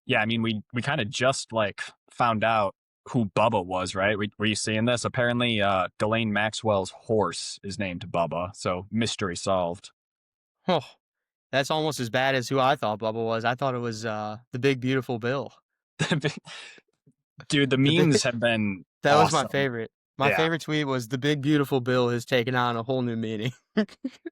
Yeah, I mean, we kind of just like found out who Bubba was, right? Were you seeing this? Apparently, Ghislaine Maxwell's horse is named Bubba, so mystery solved. Oh, that's almost as bad as who I thought Bubba was. I thought it was the Big Beautiful Bill. Dude, the The big memes have been That was my awesome. favorite. My Yeah, favorite tweet was the Big Beautiful Bill has taken on a whole new meaning.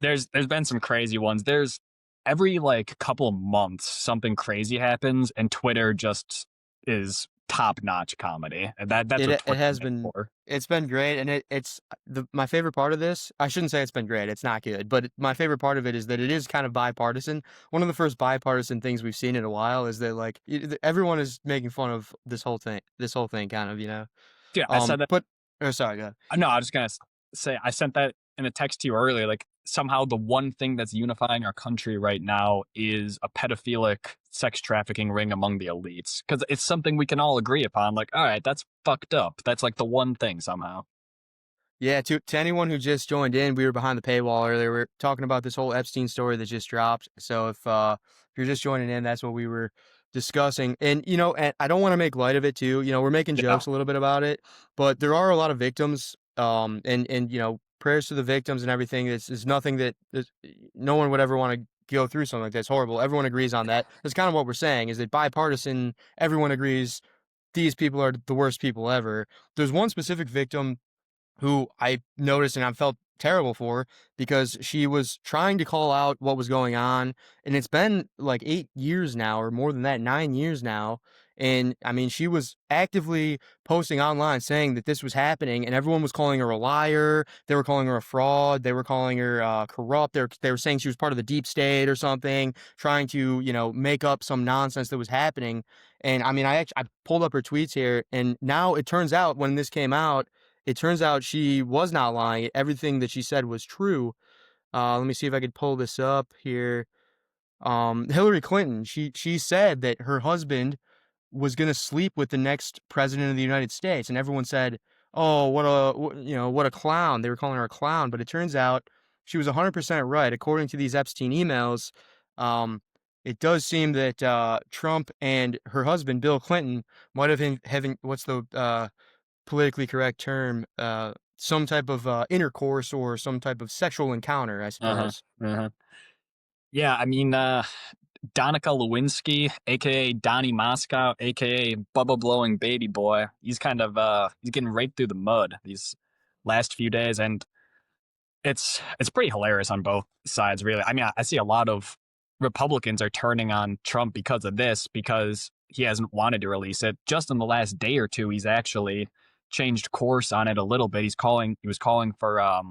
there's been some crazy ones. There's every like couple of months something crazy happens, and Twitter just is top notch comedy. And that's what It Twitter's has made been for. it's been great, and it's the my favorite part of this. I shouldn't say it's been great. It's not good, but my favorite part of it is that it is kind of bipartisan. One of the first bipartisan things we've seen in a while is that like everyone is making fun of this whole thing. This whole thing, kind of, you know. Dude, I said that. But oh, sorry, go ahead. No, I was just gonna say I sent that in a text to you earlier. Like somehow the one thing that's unifying our country right now is a pedophilic sex trafficking ring among the elites because it's something we can all agree upon. Like, all right, that's fucked up. That's like the one thing somehow. Yeah, to anyone who just joined in, we were behind the paywall earlier. We are talking about this whole Epstein story that just dropped. So if you're just joining in, that's what we were discussing. And and I don't want to make light of it too. We're making Yeah, jokes a little bit about it, but there are a lot of victims. And prayers to the victims and everything. This is nothing no one would ever want to go through something like this. Horrible. Everyone agrees on that. That's kind of what we're saying. Is that bipartisan? Everyone agrees these people are the worst people ever. There's one specific victim who I noticed and I felt terrible for because she was trying to call out what was going on. And it's been like 8 years now, or more than that, 9 years now. And I mean, she was actively posting online saying that this was happening, and everyone was calling her a liar. They were calling her a fraud. They were calling her corrupt. They were saying she was part of the deep state or something, trying to, make up some nonsense that was happening. And I mean, I pulled up her tweets here, and now it turns out when this came out, it turns out she was not lying. Everything that she said was true. Let me see if I could pull this up here. Hillary Clinton, she said that her husband was going to sleep with the next president of the United States, and everyone said, "Oh, what a clown." They were calling her a clown, but it turns out she was 100% right. According to these Epstein emails, um, it does seem that Trump and her husband, Bill Clinton, might have been having what's the politically correct term, some type of intercourse or some type of sexual encounter, I uh huh, suppose. uh huh. Yeah, I mean, Donica Lewinsky, aka Donnie Moscow, aka Bubba Blowing Baby Boy. He's kind of he's getting right through the mud these last few days, and it's pretty hilarious on both sides, really. I mean, I see a lot of Republicans are turning on Trump because of this, because he hasn't wanted to release it. Just in the last day or two, he's actually changed course on it a little bit. He was calling for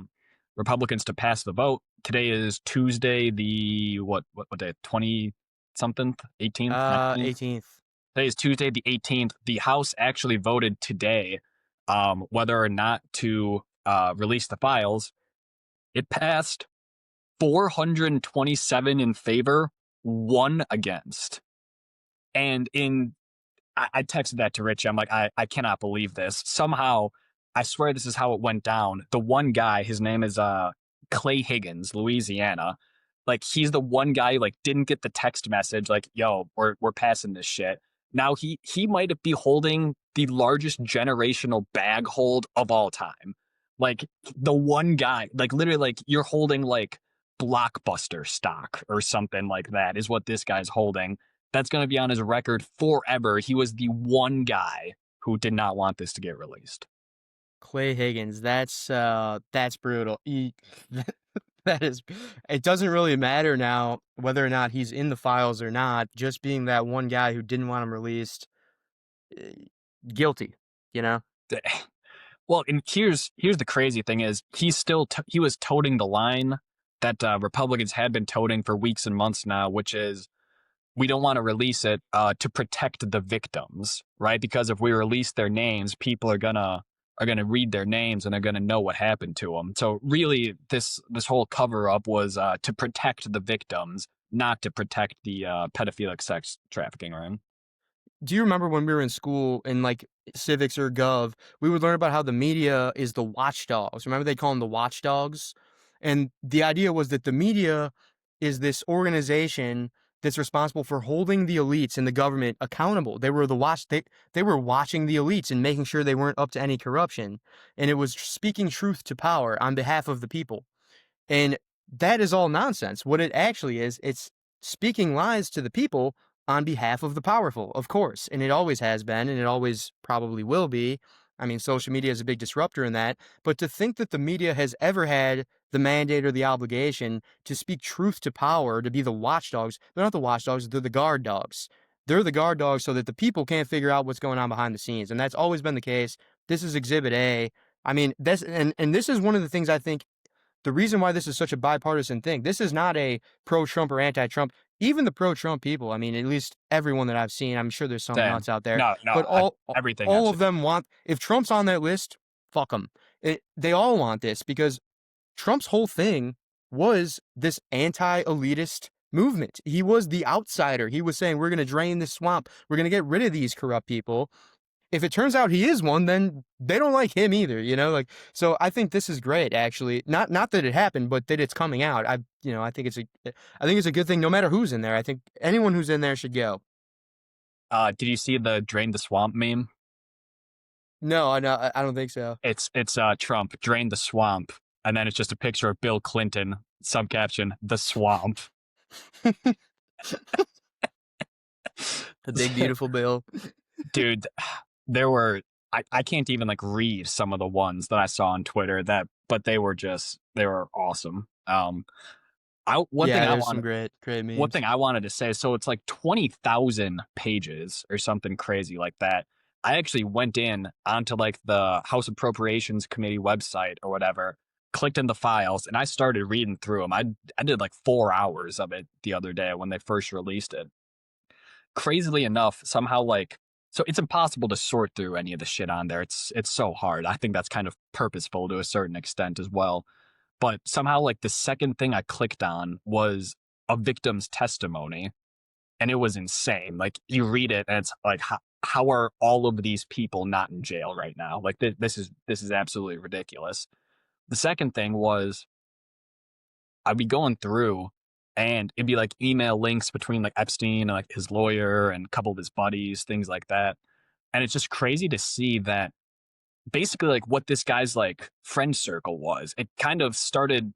Republicans to pass the vote. Today is Tuesday, the what day? 20 something, 18th, 19th. 18th. Today is Tuesday, the 18th. The House actually voted today whether or not to release the files. It passed 427 in favor, one against. And I texted that to Rich. I'm like, I cannot believe this. Somehow, I swear this is how it went down. The one guy, his name is Clay Higgins, Louisiana. Like he's the one guy who, like didn't get the text message like, yo, we're passing this shit. Now he might be holding the largest generational bag hold of all time. Like the one guy, like literally like you're holding like blockbuster stock or something like that is what this guy's holding. That's going to be on his record forever. He was the one guy who did not want this to get released. Clay Higgins, that's brutal. That is, it doesn't really matter now whether or not he's in the files or not. Just being that one guy who didn't want him released, eh, guilty, you know? Well, and here's the crazy thing is he was toting the line that Republicans had been toting for weeks and months now, which is we don't want to release it to protect the victims, right? Because if we release their names, people are gonna read their names and they're gonna know what happened to them. So really, this whole cover up was to protect the victims, not to protect the pedophilic sex trafficking ring. Do you remember when we were in school in like civics or gov, we would learn about how the media is the watchdogs. Remember they call them the watchdogs? And the idea was that the media is this organization that's responsible for holding the elites in the government accountable. They were watching the elites and making sure they weren't up to any corruption, and it was speaking truth to power on behalf of the people. And that is all nonsense. What it actually is, it's speaking lies to the people on behalf of the powerful, of course. And it always has been, and it always probably will be. I mean, social media is a big disruptor in that. But to think that the media has ever had the mandate or the obligation to speak truth to power, to be the watchdogs, they're not the watchdogs, they're the guard dogs. They're the guard dogs so that the people can't figure out what's going on behind the scenes. And that's always been the case. This is Exhibit A. I mean, and this is one of the things I think the reason why this is such a bipartisan thing. This is not a pro-Trump or anti-Trump. Even the pro-Trump people, I mean, at least everyone that I've seen, I'm sure there's some Same. nuts out there, No, no, but everything I've all of seen. them want, if Trump's on that list, fuck them. They all want this because Trump's whole thing was this anti-elitist movement. He was the outsider. He was saying, we're going to drain this swamp. We're going to get rid of these corrupt people. If it turns out he is one, then they don't like him either, you know? Like, so I think this is great, actually. Not that it happened, but that it's coming out. I think it's a good thing no matter who's in there. I think anyone who's in there should go. Did you see the drain the swamp meme? No, I don't think so. It's Trump drain the swamp, and then it's just a picture of Bill Clinton. Sub caption: the swamp. The big beautiful bill. Dude, there were I can't even like read some of the ones that I saw on Twitter but they were awesome. I one thing Yeah, I there's some want great one memes. thing I wanted to say, so it's like 20,000 pages or something crazy like that. I actually went in onto like the House Appropriations Committee website or whatever, clicked in the files, and I started reading through them. I did like 4 hours of it the other day when they first released it. Crazily enough, somehow like so it's impossible to sort through any of the shit on there. It's so hard. I think that's kind of purposeful to a certain extent as well. But somehow like the second thing I clicked on was a victim's testimony, and it was insane. Like you read it and it's like how are all of these people not in jail right now? Like this is absolutely ridiculous. The second thing was I'd be going through and it'd be like email links between like Epstein and like his lawyer and a couple of his buddies, things like that. And it's just crazy to see that basically like what this guy's like friend circle was. It kind of started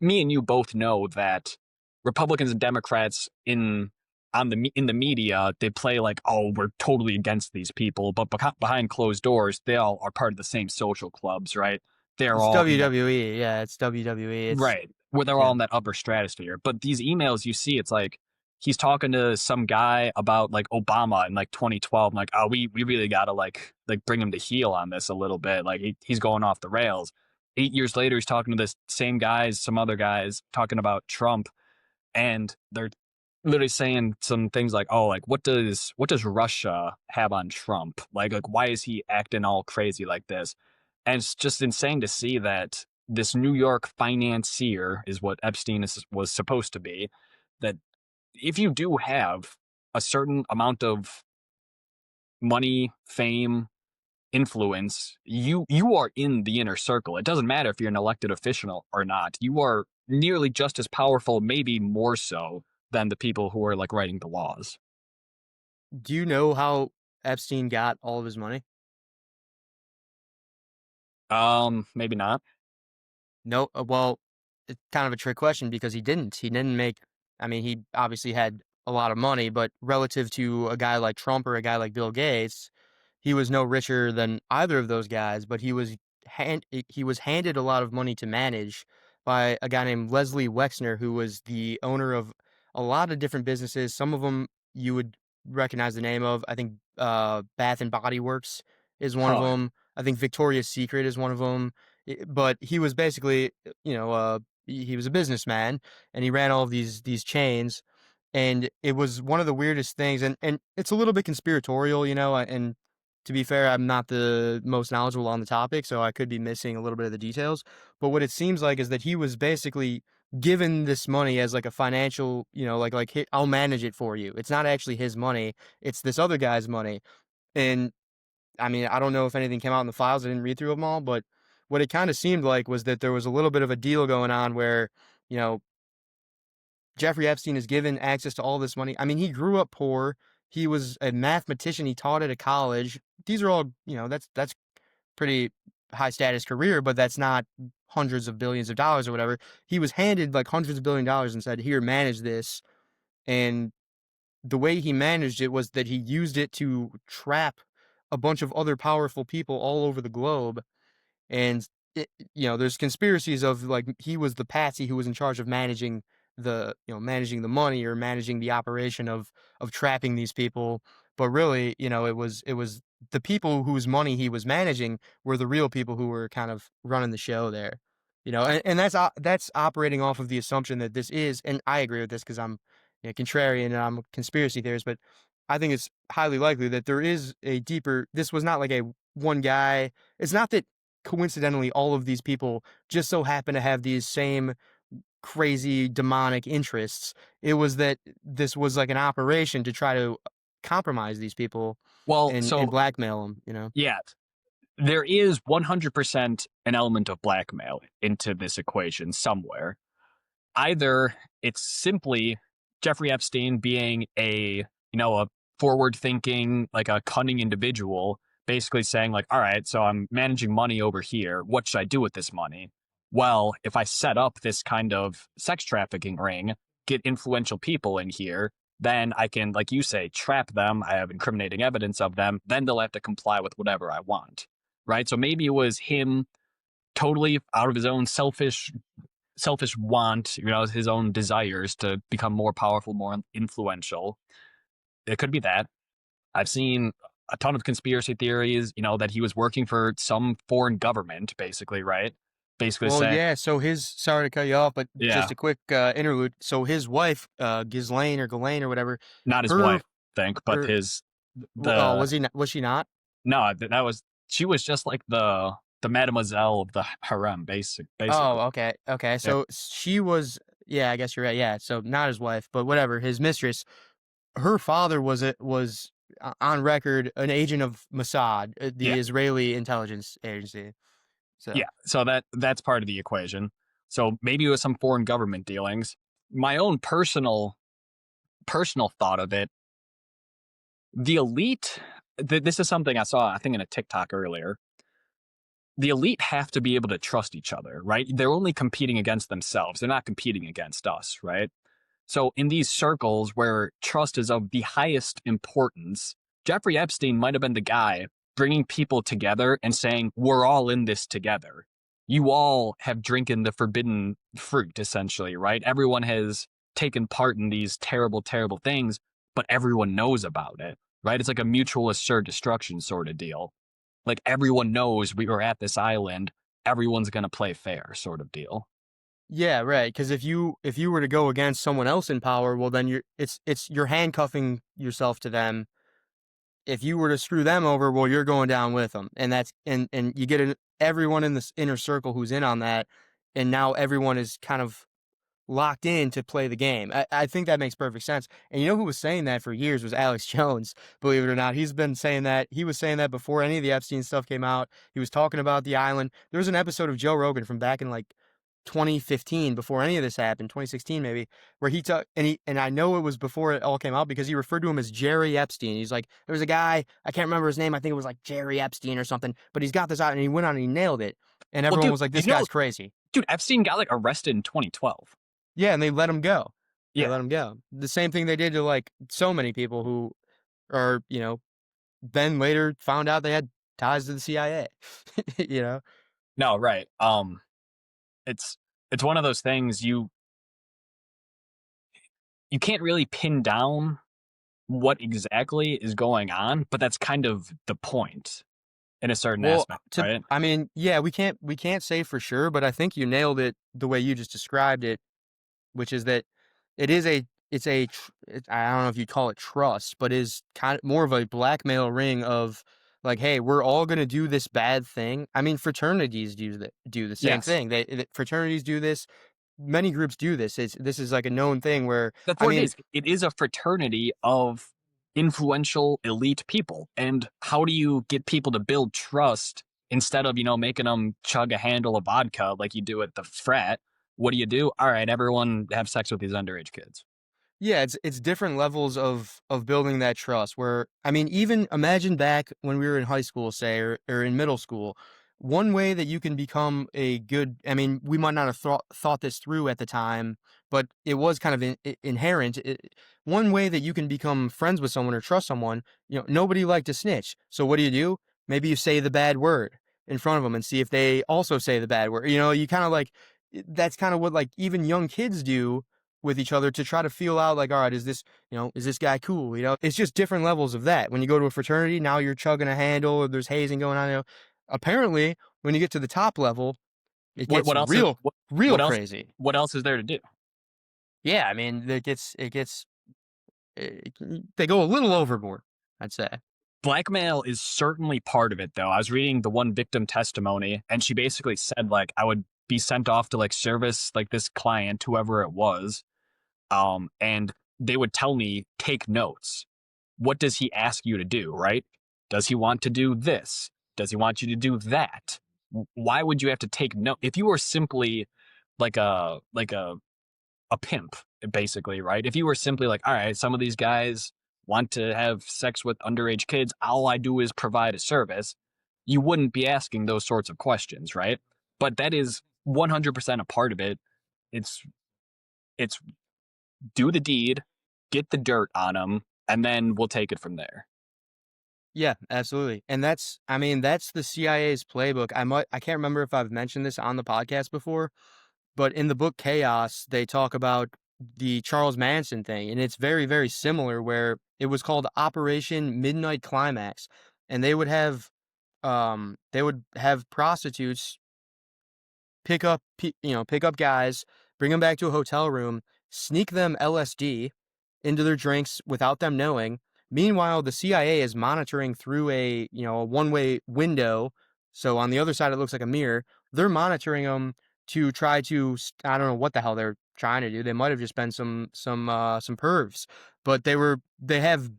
me and you both know that Republicans and Democrats in the media they play like, oh, we're totally against these people, but behind closed doors they all are part of the same social clubs, right? They're It's all in that WWE. Yeah, it's WWE. It's right where they're all yeah. in that upper stratosphere. But these emails you see, it's like he's talking to some guy about like Obama in like 2012. I'm like, oh, we really gotta like bring him to heel on this a little bit. Like he's going off the rails. 8 years later, he's talking to this same guys, some other guys talking about Trump, and they're literally saying some things like, "Oh, like what does Russia have on Trump? Like why is he acting all crazy like this?" And it's just insane to see that this New York financier is what was supposed to be. That if you do have a certain amount of money, fame, influence, you are in the inner circle. It doesn't matter if you're an elected official or not. You are nearly just as powerful, maybe more so than the people who are like writing the laws. Do you know how Epstein got all of his money? Maybe not. No, well, it's kind of a trick question because he didn't. He didn't make. I mean, he obviously had a lot of money, but relative to a guy like Trump or a guy like Bill Gates, he was no richer than either of those guys. But he was handed a lot of money to manage by a guy named Leslie Wexner, who was the owner of a lot of different businesses. Some of them you would recognize the name of. I think Bath and Body Works is one of Huh. them. I think Victoria's Secret is one of them. But he was basically, he was a businessman and he ran all of these chains, and it was one of the weirdest things. And it's a little bit conspiratorial, and to be fair, I'm not the most knowledgeable on the topic, so I could be missing a little bit of the details. But what it seems like is that he was basically given this money as like a financial, I'll manage it for you. It's not actually his money; it's this other guy's money. And I mean, I don't know if anything came out in the files. I didn't read through them all, but what it kind of seemed like was that there was a little bit of a deal going on where, you know, Jeffrey Epstein is given access to all this money. I mean, he grew up poor. He was a mathematician. He taught at a college. These are all, that's pretty high status career, but that's not hundreds of billions of dollars or whatever. He was handed like hundreds of $1 billions and said, "Here, manage this." And the way he managed it was that he used it to trap a bunch of other powerful people all over the globe. And there's conspiracies of like he was the patsy who was in charge of managing managing the money or managing the operation of trapping these people. But really, it was the people whose money he was managing were the real people who were kind of running the show there. And that's operating off of the assumption that this is, and I agree with this because I'm contrarian and I'm a conspiracy theorist, but I think it's highly likely that there is a deeper. This was not like a one guy. It's not that coincidentally all of these people just so happen to have these same crazy demonic interests. It was that this was like an operation to try to compromise these people Well, and so blackmail them. yeah, there is 100% an element of blackmail into this equation somewhere. Either it's simply Jeffrey Epstein being a forward thinking, like a cunning individual, basically saying, like, all right, so I'm managing money over here. What should I do with this money? Well, if I set up this kind of sex trafficking ring, get influential people in here, then I can, like you say, trap them. I have incriminating evidence of them. Then they'll have to comply with whatever I want. Right. So maybe it was him totally out of his own selfish want, his own desires to become more powerful, more influential. It could be that. I've seen a ton of conspiracy theories, that he was working for some foreign government, basically, right? Basically Well, saying, yeah. So sorry to cut you off, but yeah, just a quick interlude. So his wife, Ghislaine or whatever, not his her, wife, I think, but her, his, oh, the, was she not? no, that was, she was just like the mademoiselle of the harem, basically. Oh, okay. Okay. Yeah. So she was, yeah, I guess you're right. Yeah. So not his wife, but whatever, his mistress. Her father was on record an agent of Mossad, Yeah. the Israeli intelligence agency. Yeah. So, So that's part of the equation. So maybe it was some foreign government dealings. My own personal thought of it, the elite, this is something I saw, I think, in a TikTok earlier. The elite have to be able to trust each other, right? They're only competing against themselves. They're not competing against us, right? So in these circles where trust is of the highest importance, Jeffrey Epstein might have been the guy bringing people together and saying, we're all in this together. You all have drinking the forbidden fruit, essentially, right? Everyone has taken part in these terrible, terrible things, but everyone knows about it, right? It's like a mutual assured destruction sort of deal. Like everyone knows we were at this island. Everyone's going to play fair sort of deal. yeah, right. Because if you were to go against someone else in power, well, then you're handcuffing yourself to them. If you were to screw them over, well, you're going down with them, and and you get everyone in this inner circle who's in on that, and now everyone is kind of locked in to play the game. I think that makes perfect sense. And you know who was saying that for years was Alex Jones, believe it or not. He's been saying that. He was saying that before any of the Epstein stuff came out. He was talking about the island. There was an episode of Joe Rogan from back in like 2015, before any of this happened, 2016 maybe, where he took and I know it was before it all came out because he referred to him as Jerry Epstein. He's like, there was a guy, I can't remember his name, I think it was like Jerry Epstein or something, but he's got this out and he went on and he nailed it. And Well, everyone dude, was like, this guy's crazy. Epstein got like arrested in 2012. Yeah, and they let him go. They Yeah. let him go. The same thing they did to like so many people who are, then later found out they had ties to the CIA. you know? No, right. It's it's one of those things you can't really pin down what exactly is going on, but that's kind of the point in a certain Well, aspect, right? I mean, yeah, we can't say for sure, but I think you nailed it the way you just described it, which is that it is a I don't know if you'd call it trust, but is kind of more of a blackmail ring of like, hey, we're all going to do this bad thing. I mean, fraternities do the same Yes. thing. Fraternities do this. Many groups do this. This is like a known thing where That's I what it mean, is. It is a fraternity of influential elite people. And how do you get people to build trust instead of, making them chug a handle of vodka like you do at the frat? What do? All right, everyone have sex with these underage kids. Yeah, it's different levels of building that trust where I mean, even imagine back when we were in high school, say, or in middle school, one way that you can become a good I mean, we might not have thought this through at the time, but it was kind of inherent. One way that you can become friends with someone or trust someone, nobody liked to snitch. So what do? Maybe you say the bad word in front of them and see if they also say the bad word. You kind of like that's kind of what like even young kids do with each other to try to feel out like, all right, is this guy cool? It's just different levels of that. When you go to a fraternity, now you're chugging a handle or there's hazing going on. Apparently, when you get to the top level, it What gets what else is real, what, real what else crazy. what else is there to do? Yeah, I mean, they go a little overboard, I'd say. Blackmail is certainly part of it, though. I was reading the one victim testimony, and she basically said like I would be sent off to like service like this client, whoever it was, and they would tell me take notes. What does he ask you to do? Right? Does he want to do this? Does he want you to do that? Why would you have to take note if you were simply like a pimp, basically, right? If you were simply like, all right, some of these guys want to have sex with underage kids, all I do is provide a service, you wouldn't be asking those sorts of questions, right? But that is 100% a part of it. It's it's do the deed, get the dirt on them, and then we'll take it from there. Yeah, absolutely. And that's the CIA's playbook. I can't remember if I've mentioned this on the podcast before, but in the book Chaos, they talk about the Charles Manson thing, and it's very, very similar where it was called Operation Midnight Climax, and they would have prostitutes pick up guys, bring them back to a hotel room, sneak them LSD into their drinks without them knowing. Meanwhile, the CIA is monitoring through a one-way window. So on the other side, it looks like a mirror. They're monitoring them to try to, I don't know what the hell they're trying to do. They might have just been some pervs, but they have,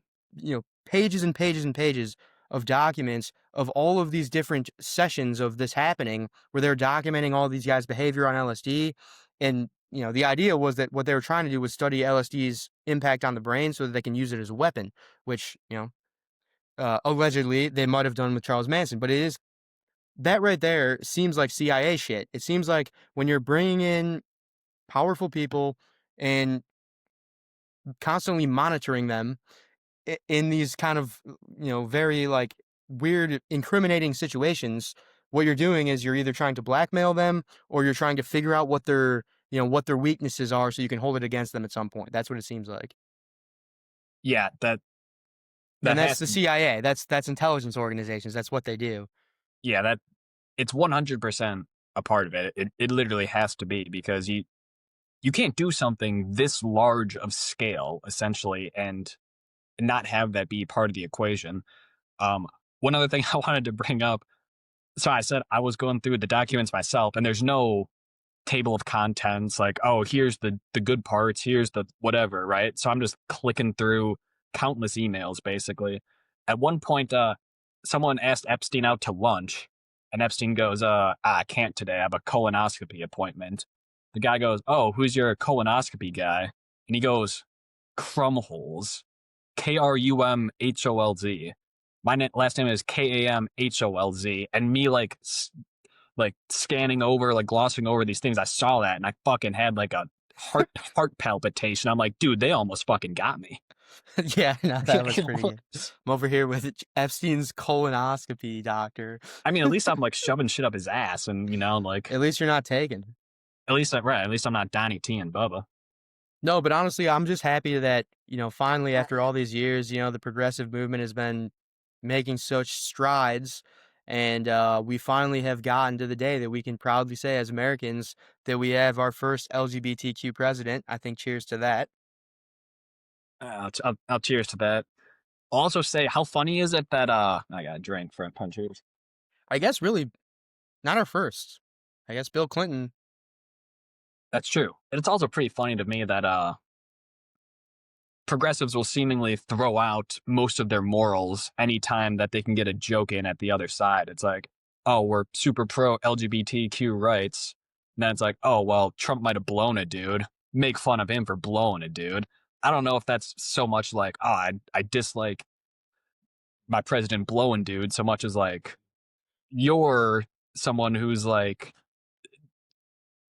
pages and pages and pages of documents of all of these different sessions of this happening where they're documenting all these guys' behavior on LSD. And, the idea was that what they were trying to do was study LSD's impact on the brain so that they can use it as a weapon, which, allegedly they might have done with Charles Manson. But that right there seems like CIA shit. It seems like when you're bringing in powerful people and constantly monitoring them in these kind of very like weird incriminating situations, what you're doing is you're either trying to blackmail them or you're trying to figure out what their weaknesses are so you can hold it against them at some point. That's what it seems like. Yeah, that And that's has the to. CIA. That's intelligence organizations. That's what they do. Yeah, that it's 100% a part of it. It literally has to be because you can't do something this large of scale essentially and not have that be part of the equation. Um, One other thing I wanted to bring up. So I said I was going through the documents myself, and there's no table of contents like, oh, here's the good parts, here's the whatever, right? So I'm just clicking through countless emails basically. At one point, someone asked Epstein out to lunch, and Epstein goes, I can't today. I have a colonoscopy appointment. The guy goes, oh, who's your colonoscopy guy? And he goes, Krumholz. Krumholz. Last name is Kamholz, and me like scanning over, like glossing over these things. I saw that, and I fucking had like a heart palpitation. I'm like, dude, they almost fucking got me. Yeah, no, that was pretty good. I'm over here with Epstein's colonoscopy doctor. I mean, at least I'm like shoving shit up his ass, and like At least you're not taken. at least I'm right. At least I'm not Donnie T and Bubba. No, but honestly, I'm just happy that, finally after all these years, the progressive movement has been making such strides. And we finally have gotten to the day that we can proudly say as Americans that we have our first LGBTQ president. I think cheers to that. I'll cheers to that. I'll also say, how funny is it that I got a drink for punchers. I guess really not our first. I guess Bill Clinton. That's true. And it's also pretty funny to me that progressives will seemingly throw out most of their morals anytime that they can get a joke in at the other side. It's like, oh, we're super pro LGBTQ rights. And then it's like, oh, well, Trump might have blown a dude. Make fun of him for blowing a dude. I don't know if that's so much like, oh, I dislike my president blowing dude so much as like, you're someone who's like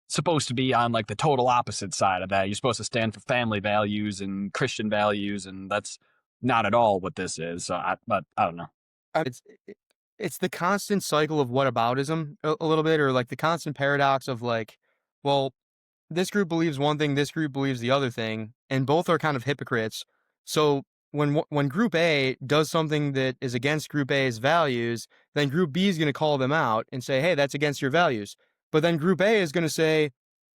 supposed to be on like the total opposite side of that. You're supposed to stand for family values and Christian values, and that's not at all what this is. But I don't know. It's it's the constant cycle of whataboutism a little bit, or like the constant paradox of like, well, this group believes one thing, this group believes the other thing, and both are kind of hypocrites. So when Group A does something that is against Group A's values, then Group B is going to call them out and say, "Hey, that's against your values." But then Group A is going to say,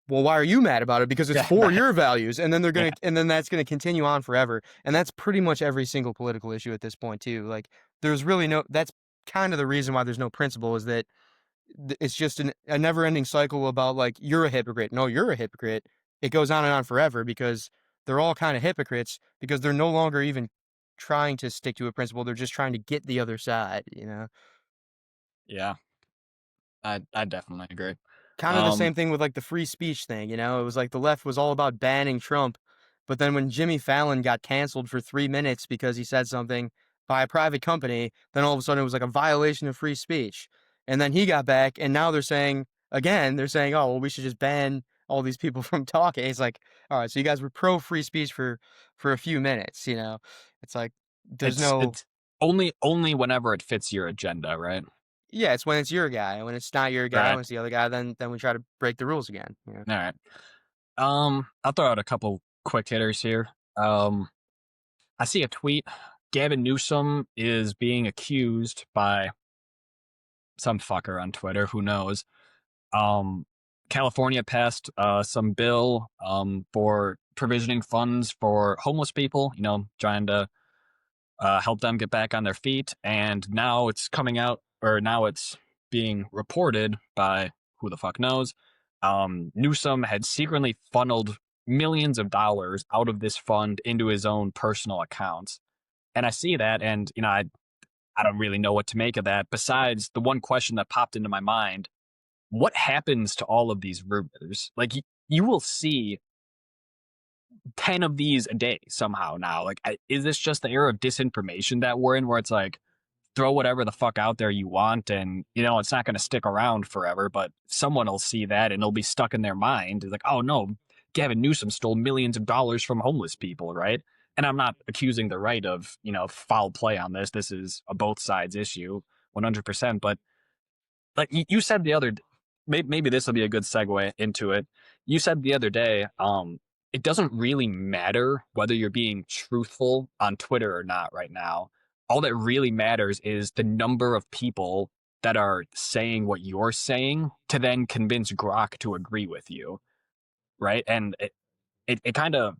"Well, why are you mad about it? Because it's Yeah, for right. your values." And then they're Yeah, going to, and then that's going to continue on forever. And that's pretty much every single political issue at this point too. Like there's really no. That's kind of the reason why there's no principle, is that it's just a never-ending cycle about like, you're a hypocrite. No, you're a hypocrite. It goes on and on forever because they're all kind of hypocrites because they're no longer even trying to stick to a principle. They're just trying to get the other side, you know? yeah, I definitely agree. Kind of the Um, same thing with like the free speech thing, you know? It was like the left was all about banning Trump, but then when Jimmy Fallon got canceled for 3 minutes because he said something by a private company, then all of a sudden it was like a violation of free speech. And then he got back, and now they're saying again, they're saying, oh, well, we should just ban all these people from talking. It's like, all right, so you guys were pro free speech for a few minutes, you know? It's like there's no. it's only whenever it fits your agenda, right? Yeah, it's when it's your guy. When it's not your guy, Right. when it's the other guy, then we try to break the rules again. You know? All right. I'll throw out a couple quick hitters here. I see a tweet. Gavin Newsom is being accused by some fucker on Twitter. Who knows? Um, California passed some bill for provisioning funds for homeless people. You know, trying to help them get back on their feet. And now it's coming out, or now it's being reported by who the fuck knows. Newsom had secretly funneled millions of dollars out of this fund into his own personal accounts. And I see that, and I don't really know what to make of that. Besides the one question that popped into my mind: what happens to all of these rumors? Like you will see 10 of these a day somehow now. Like, is this just the era of disinformation that we're in, where it's like, throw whatever the fuck out there you want, and it's not going to stick around forever, but someone will see that and it'll be stuck in their mind. It's like, oh no, Gavin Newsom stole millions of dollars from homeless people, right? And I'm not accusing the right of foul play on this. This is a both sides issue, 100%. But like you said the other, maybe this will be a good segue into it. You said the other day, it doesn't really matter whether you're being truthful on Twitter or not right now. All that really matters is the number of people that are saying what you're saying to then convince Grok to agree with you, right? And it kind of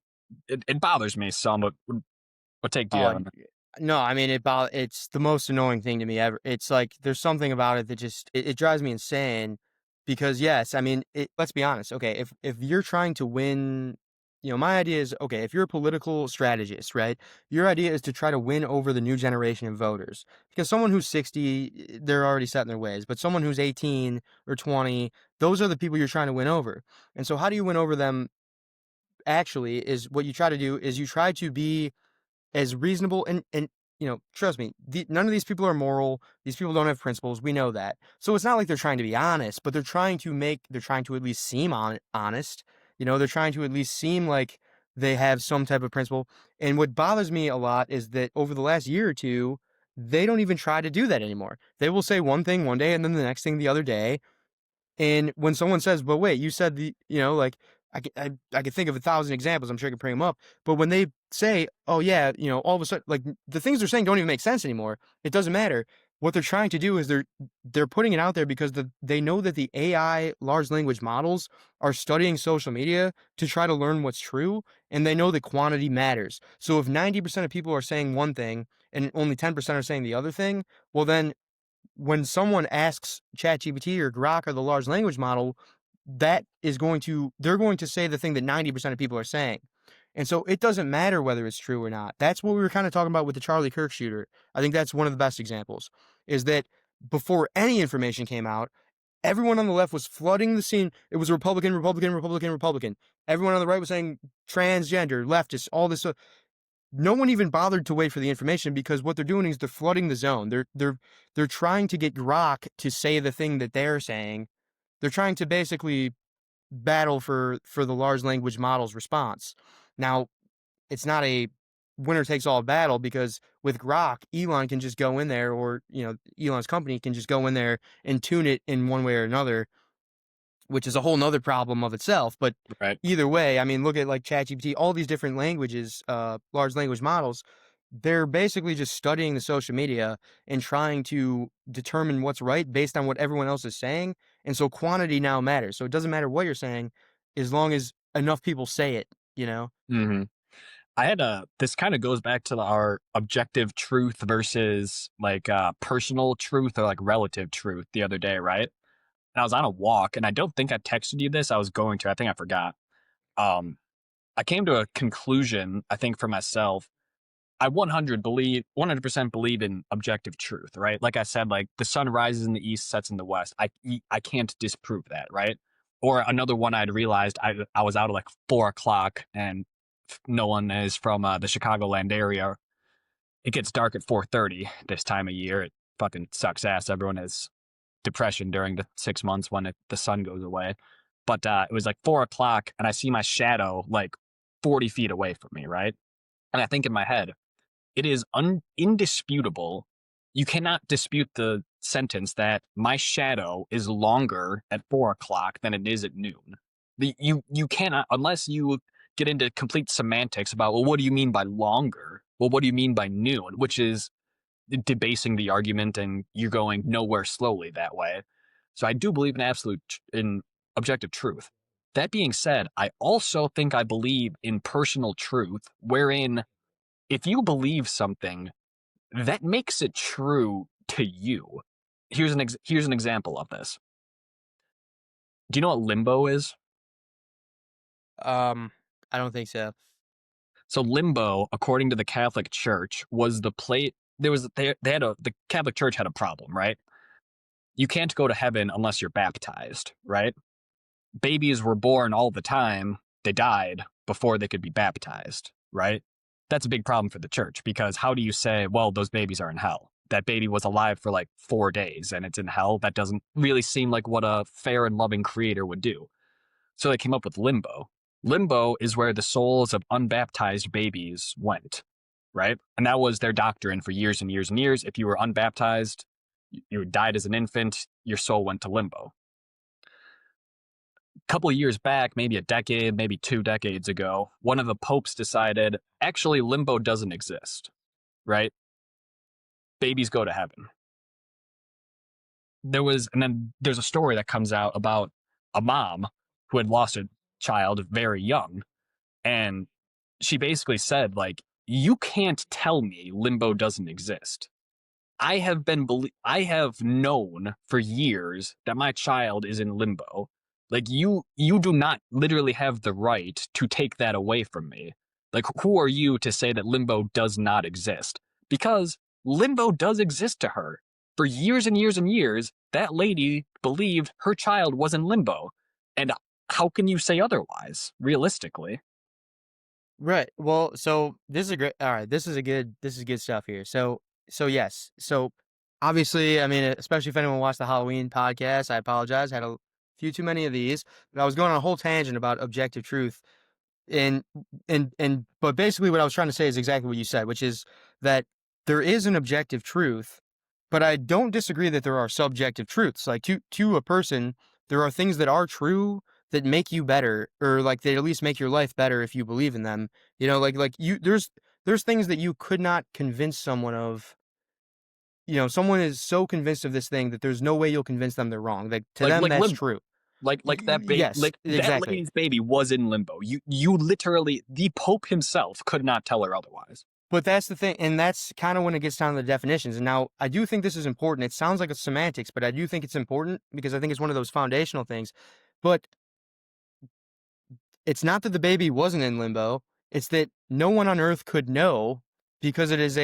it bothers me some. What take do you Oh, have on that? no, I mean, it's the most annoying thing to me ever. It's like there's something about it that just it drives me insane because yes, I mean, let's be honest. Okay, if you're trying to win, my idea is, okay, if you're a political strategist, right? Your idea is to try to win over the new generation of voters. Because someone who's 60, they're already set in their ways, but someone who's 18 or 20, those are the people you're trying to win over. And so how do you win over them actually is what you try to do is you try to be as reasonable and trust me, none of these people are moral. These people don't have principles. We know that. So it's not like they're trying to be honest, but they're trying to at least seem honest. They're trying to at least seem like they have some type of principle. And what bothers me a lot is that over the last year or two, they don't even try to do that anymore. They will say one thing one day and then the next thing the other day, and when someone says, "But wait, you said like I could think of 1,000 examples. I'm sure I could bring them up." But when they say, "Oh yeah," all of a sudden, like the things they're saying don't even make sense anymore. It doesn't matter. What they're trying to do is they're putting it out there because they know that the AI large language models are studying social media to try to learn what's true, and they know that quantity matters. So if 90% of people are saying one thing and only 10% are saying the other thing, well then when someone asks ChatGPT or Grok or the large language model, they're going to say the thing that 90% of people are saying. And so it doesn't matter whether it's true or not. That's what we were kind of talking about with the Charlie Kirk shooter. I think that's one of the best examples is that before any information came out, Everyone on the left was flooding the scene. It was Republican, Republican, Republican, Republican. Everyone on the right was saying transgender, leftist, all this stuff. No one even bothered to wait for the information because what they're doing is they're flooding the zone. They're trying to get Grok to say the thing that they're saying. They're trying to basically battle for the large language model's response. Now, it's not a winner takes all battle because with Grok, Elon can just go in there, or Elon's company can just go in there and tune it in one way or another, which is a whole nother problem of itself. But Right. either way, I mean, look at like ChatGPT, all these different languages, large language models. They're basically just studying the social media and trying to determine what's right based on what everyone else is saying. And so quantity now matters. So it doesn't matter what you're saying as long as enough people say it, you know? Mm-hmm. I had this kind of goes back to our objective truth versus like personal truth or like relative truth the other day, right? And I was on a walk, and I don't think I texted you this. I was going to. I think I forgot. Um, I came to a conclusion. I think for myself, I 100% believe in objective truth, right? Like I said, like the sun rises in the east, sets in the west. I can't disprove that, right? Or another one I'd realized I was out at like 4 o'clock, and no one is from the Chicagoland area. It gets dark at 4:30 this time of year. It fucking sucks ass. Everyone has depression during the 6 months when the sun goes away. But it was like 4 o'clock, and I see my shadow like 40 feet away from me, right? And I think in my head, it is indisputable. You cannot dispute the sentence that my shadow is longer at 4 o'clock than it is at noon. You cannot, unless you get into complete semantics about, well, what do you mean by longer? Well, what do you mean by noon? Which is debasing the argument, and you're going nowhere slowly that way. So I do believe in objective truth. That being said, I also think I believe in personal truth, wherein if you believe something, that makes it true to you. Here's an example of this. Do you know what limbo is? Um, I don't think so. So limbo, according to the Catholic Church, was the place. The Catholic Church had a problem, right? You can't go to heaven unless you're baptized, right? Babies were born all the time. They died before they could be baptized, right? That's a big problem for the church because how do you say, well, those babies are in hell? That baby was alive for like 4 days and it's in hell. That doesn't really seem like what a fair and loving creator would do. So they came up with limbo. Limbo is where the souls of unbaptized babies went, right? And that was their doctrine for years and years and years. If you were unbaptized, you died as an infant, your soul went to limbo. A couple of years back, maybe a decade, maybe 2 decades ago, one of the popes decided actually limbo doesn't exist, right? Babies go to heaven. And then there's a story that comes out about a mom who had lost a child very young. And she basically said, like, you can't tell me limbo doesn't exist. I have known for years that my child is in limbo. Like you do not literally have the right to take that away from me. Like who are you to say that limbo does not exist? Because limbo does exist to her. For years and years and years, that lady believed her child was in limbo. And how can you say otherwise, realistically? Right. Well, so this is a great. All right, this is good stuff here. So yes. So obviously, I mean, especially if anyone watched the Halloween podcast, I apologize. I had a few too many of these, but I was going on a whole tangent about objective truth. And but basically what I was trying to say is exactly what you said, which is that there is an objective truth, but I don't disagree that there are subjective truths. Like to a person, there are things that are true that make you better, or like they at least make your life better if you believe in them. You know, like you there's things that you could not convince someone of. You know, someone is so convinced of this thing that there's no way you'll convince them they're wrong. Like to Like them, like that's limbo. true. Yes, Like that exactly. lady's baby was in limbo. You literally, the Pope himself could not tell her otherwise. But that's the thing, and that's kind of when it gets down to the definitions. And now I do think this is important. It sounds like it's semantics, but I do think it's important because I think it's one of those foundational things. But it's not that the baby wasn't in limbo. It's that no one on earth could know because it's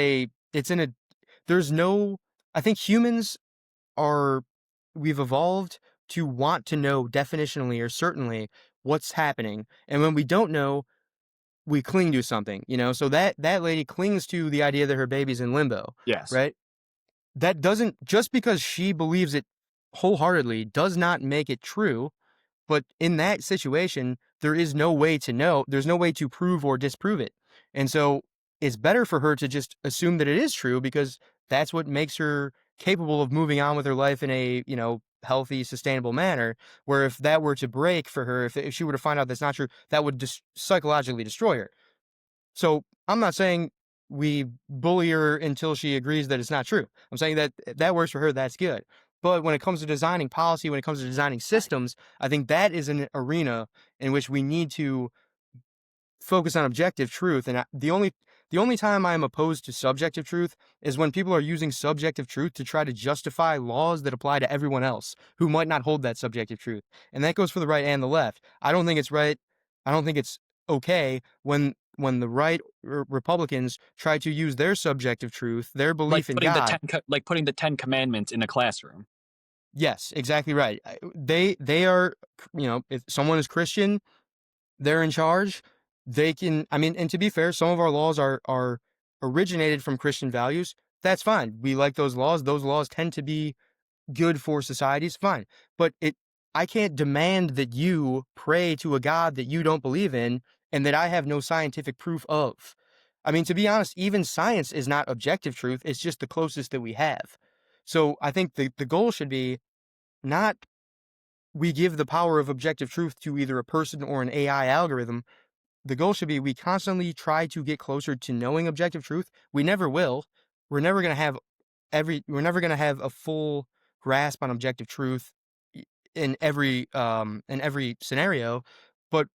in a, there's no, I think humans are, we've evolved to want to know definitionally or certainly what's happening. And when we don't know, we cling to something, So that lady clings to the idea that her baby's in limbo, Yes. right? That doesn't, just because she believes it wholeheartedly does not make it true. But in that situation, there is no way to know. There's no way to prove or disprove it. And so it's better for her to just assume that it is true, because that's what makes her capable of moving on with her life in a, healthy, sustainable manner. Where if that were to break for her, if she were to find out that's not true, that would psychologically destroy her. So I'm not saying we bully her until she agrees that it's not true. I'm saying that that works for her. That's good. But when it comes to designing policy, when it comes to designing systems, I think that is an arena in which we need to focus on objective truth. And the only time I'm opposed to subjective truth is when people are using subjective truth to try to justify laws that apply to everyone else who might not hold that subjective truth. And that goes for the right and the left. I don't think it's right. I don't think it's okay when the right Republicans try to use their subjective truth, their Like belief in putting the God. like putting the 10 commandments in a classroom. Yes, exactly right. They are, if someone is Christian, they're in charge. They can, I mean, and to be fair, some of our laws are originated from Christian values. That's fine. We like those laws. Those laws tend to be good for societies. Fine. But I can't demand that you pray to a God that you don't believe in and that I have no scientific proof of. I mean, to be honest, even science is not objective truth. It's just the closest that we have. So I think the goal should be not we give the power of objective truth to either a person or an AI algorithm. The goal should be we constantly try to get closer to knowing objective truth. We never will. We're never going to have we're never going to have a full grasp on objective truth in every scenario, but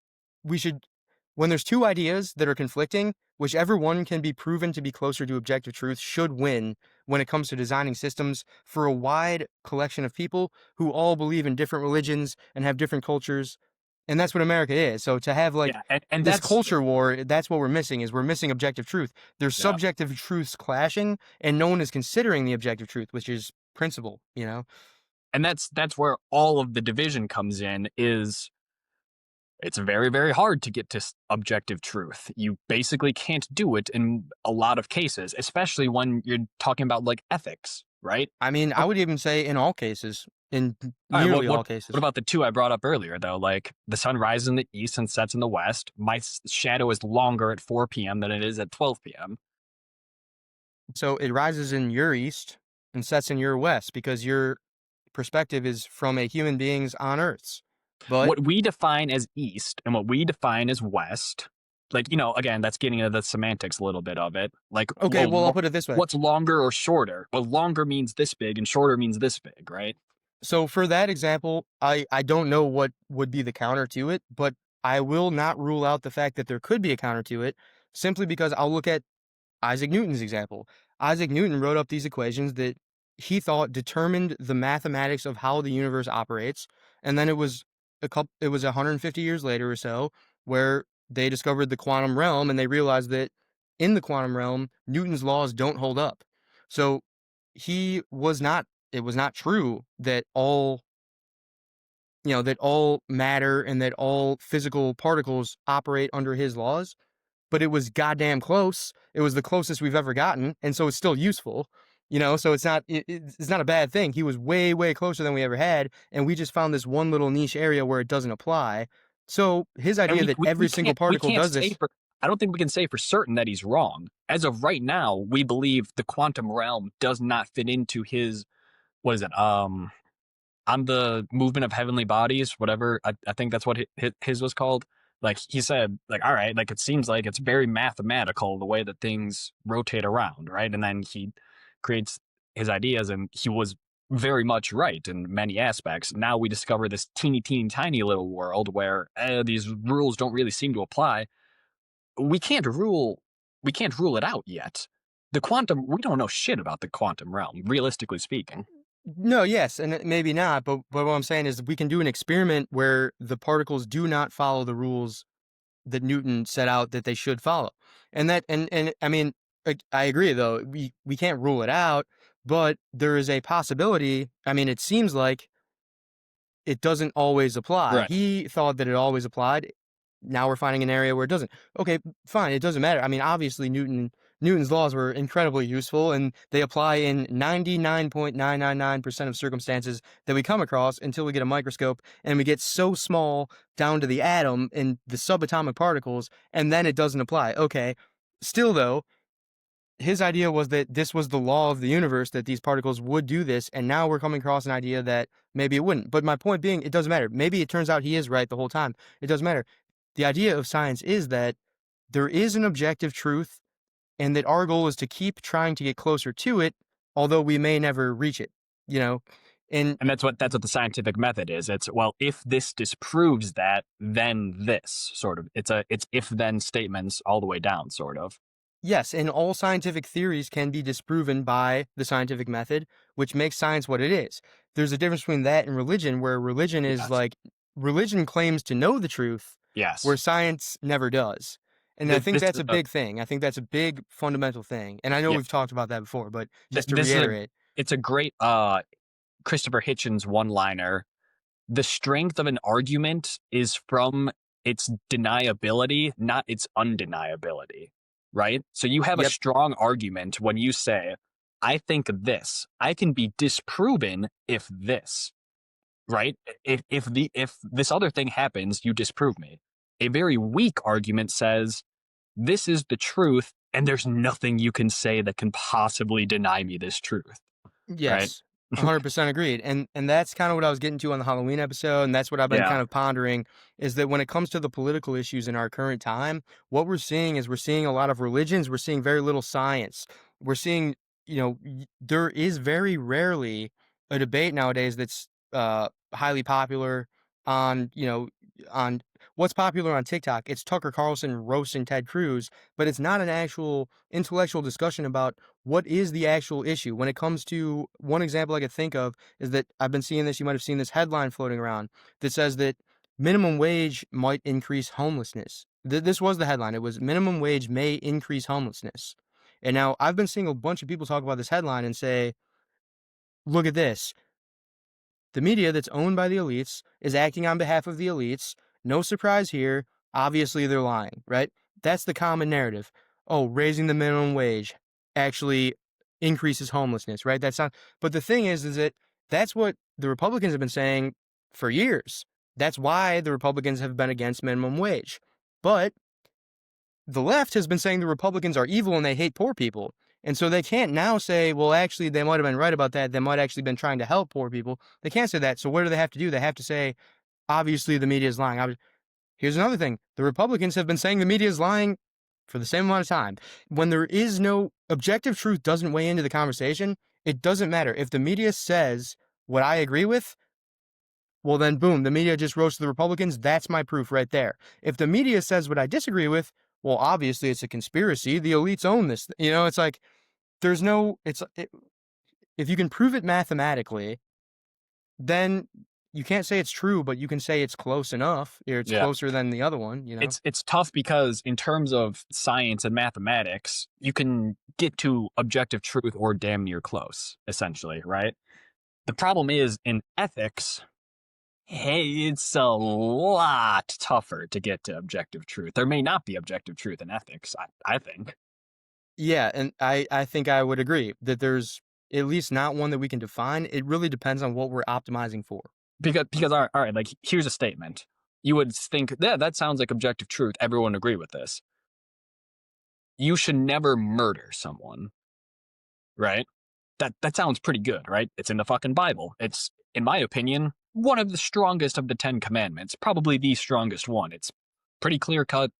we should, when there's two ideas that are conflicting, whichever one can be proven to be closer to objective truth should win when it comes to designing systems for a wide collection of people who all believe in different religions and have different cultures. And that's what America is. So to have like Yeah, and this that's culture war, that's what we're missing, is we're missing objective truth. There's yeah. subjective truths clashing and no one is considering the objective truth, which is principle. And that's where all of the division comes in. Is it's very, very hard to get to objective truth. You basically can't do it in a lot of cases, especially when you're talking about like ethics, right? I mean, I But, would even say in all cases, in all right, nearly all what cases. about the two I brought up earlier though? Like the sun rises in the east and sets in the west. My shadow is longer at 4 p.m. than it is at 12 p.m. So it rises in your east and sets in your west because your perspective is from a human being's on Earth's. But What we define as east and what we define as west, like, again, that's getting into the semantics a little bit of it. Like, okay, well, I'll put it this way. what's longer or shorter? Well, longer means this big and shorter means this big, right? So for that example, I don't know what would be the counter to it, but I will not rule out the fact that there could be a counter to it simply because I'll look at Isaac Newton's example. Isaac Newton wrote up these equations that he thought determined the mathematics of how the universe operates, and then it was 150 years later or so where they discovered the quantum realm and they realized that in the quantum realm Newton's laws don't hold up. So he was not it was not true that all matter and that all physical particles operate under his laws, but it was goddamn close. It was the closest we've ever gotten, and so it's still useful. So it's not a bad thing. He was way, way closer than we ever had, and we just found this one little niche area where it doesn't apply. So his And idea we, that we, every we single can't we particle can't does say this. for I don't think we can say for certain that he's wrong. As of right now, we believe the quantum realm does not fit into his, what is it? On the movement of heavenly bodies, whatever. I think that's what his was called. Like he said, like, all right, like it seems like it's very mathematical the way that things rotate around, right? And then he creates his ideas, and he was very much right in many aspects. Now we discover this teeny, teeny, tiny little world where these rules don't really seem to apply. We can't rule. We can't rule it out yet. The quantum. We don't know shit about the quantum realm, realistically speaking. No, yes, and maybe not, but what I'm saying is we can do an experiment where the particles do not follow the rules that Newton set out that they should follow. And I mean, I agree though. We can't rule it out, but there is a possibility. I mean, it seems like it doesn't always apply. Right. He thought that it always applied. Now we're finding an area where it doesn't. Okay, fine, it doesn't matter. I mean, obviously Newton's laws were incredibly useful and they apply in 99.999% of circumstances that we come across until we get a microscope and we get so small down to the atom and the subatomic particles, and then it doesn't apply. Okay. Still though, his idea was that this was the law of the universe, that these particles would do this, and now we're coming across an idea that maybe it wouldn't. But my point being, it doesn't matter. Maybe it turns out he is right the whole time. It doesn't matter. The idea of science is that there is an objective truth, and that our goal is to keep trying to get closer to it, although we may never reach it, you know? And And that's what the scientific method is. It's, well, if this disproves that, then this sort of, it's if then statements all the way down, sort of. yes, and all scientific theories can be disproven by the scientific method, which makes science what it is. There's a difference between that and religion, where religion is Yes. like, religion claims to know the truth, where Yes. science never does. And I think This that's is a big thing. I think that's a big fundamental thing. And I know yeah. we've talked about that before, but just to This is reiterate, it's a great Christopher Hitchens one-liner. The strength of an argument is from its deniability, not its undeniability, right? So you have a yep, strong argument when you say, I think this. I can be disproven if this, right? If this other thing happens, you disprove me. A very weak argument says, this is the truth, and there's nothing you can say that can possibly deny me this truth, right? yes, 100% agreed. And that's kind of what I was getting to on the Halloween episode, and that's what I've been Yeah. kind of pondering, is that when it comes to the political issues in our current time, what we're seeing is we're seeing a lot of religions, we're seeing very little science. We're seeing, there is very rarely a debate nowadays that's highly popular on, on what's popular on TikTok. It's Tucker Carlson roasting Ted Cruz, but it's not an actual intellectual discussion about what is the actual issue. When it comes to one example I could think of is that I've been seeing this, you might have seen this headline floating around that says that minimum wage might increase homelessness. This was the headline. It was minimum wage may increase homelessness. And now I've been seeing a bunch of people talk about this headline and say, look at this. The media that's owned by the elites is acting on behalf of the elites. No surprise here. Obviously, they're lying, right? That's the common narrative. Oh, raising the minimum wage actually increases homelessness, right? That's not. But the thing is that that's what the Republicans have been saying for years. That's why the Republicans have been against minimum wage. But the left has been saying the Republicans are evil and they hate poor people. And so they can't now say, well, actually, they might have been right about that. They might actually been trying to help poor people. They can't say that. So what do they have to do? They have to say, obviously, the media is lying. Here's another thing. The Republicans have been saying the media is lying for the same amount of time. When there is no objective truth doesn't weigh into the conversation, it doesn't matter. If the media says what I agree with, well, then boom, the media just roasted the Republicans. That's my proof right there. If the media says what I disagree with, well, obviously it's a conspiracy. The elites own this. It's like there's no, if you can prove it mathematically, then you can't say it's true, but you can say it's close enough, or it's Yeah. closer than the other one. It's tough because in terms of science and mathematics, you can get to objective truth or damn near close, essentially, right? The problem is in ethics, hey, it's a lot tougher to get to objective truth. There may not be objective truth in ethics, I think. Yeah, and I think I would agree that there's at least not one that we can define. It really depends on what we're optimizing for. Because all right, like here's a statement. You would think, yeah, that sounds like objective truth. Everyone would agree with this. You should never murder someone, right? That sounds pretty good, right? It's in the fucking Bible. It's, in my opinion, one of the strongest of the 10 commandments, probably the strongest one. It's pretty clear cut.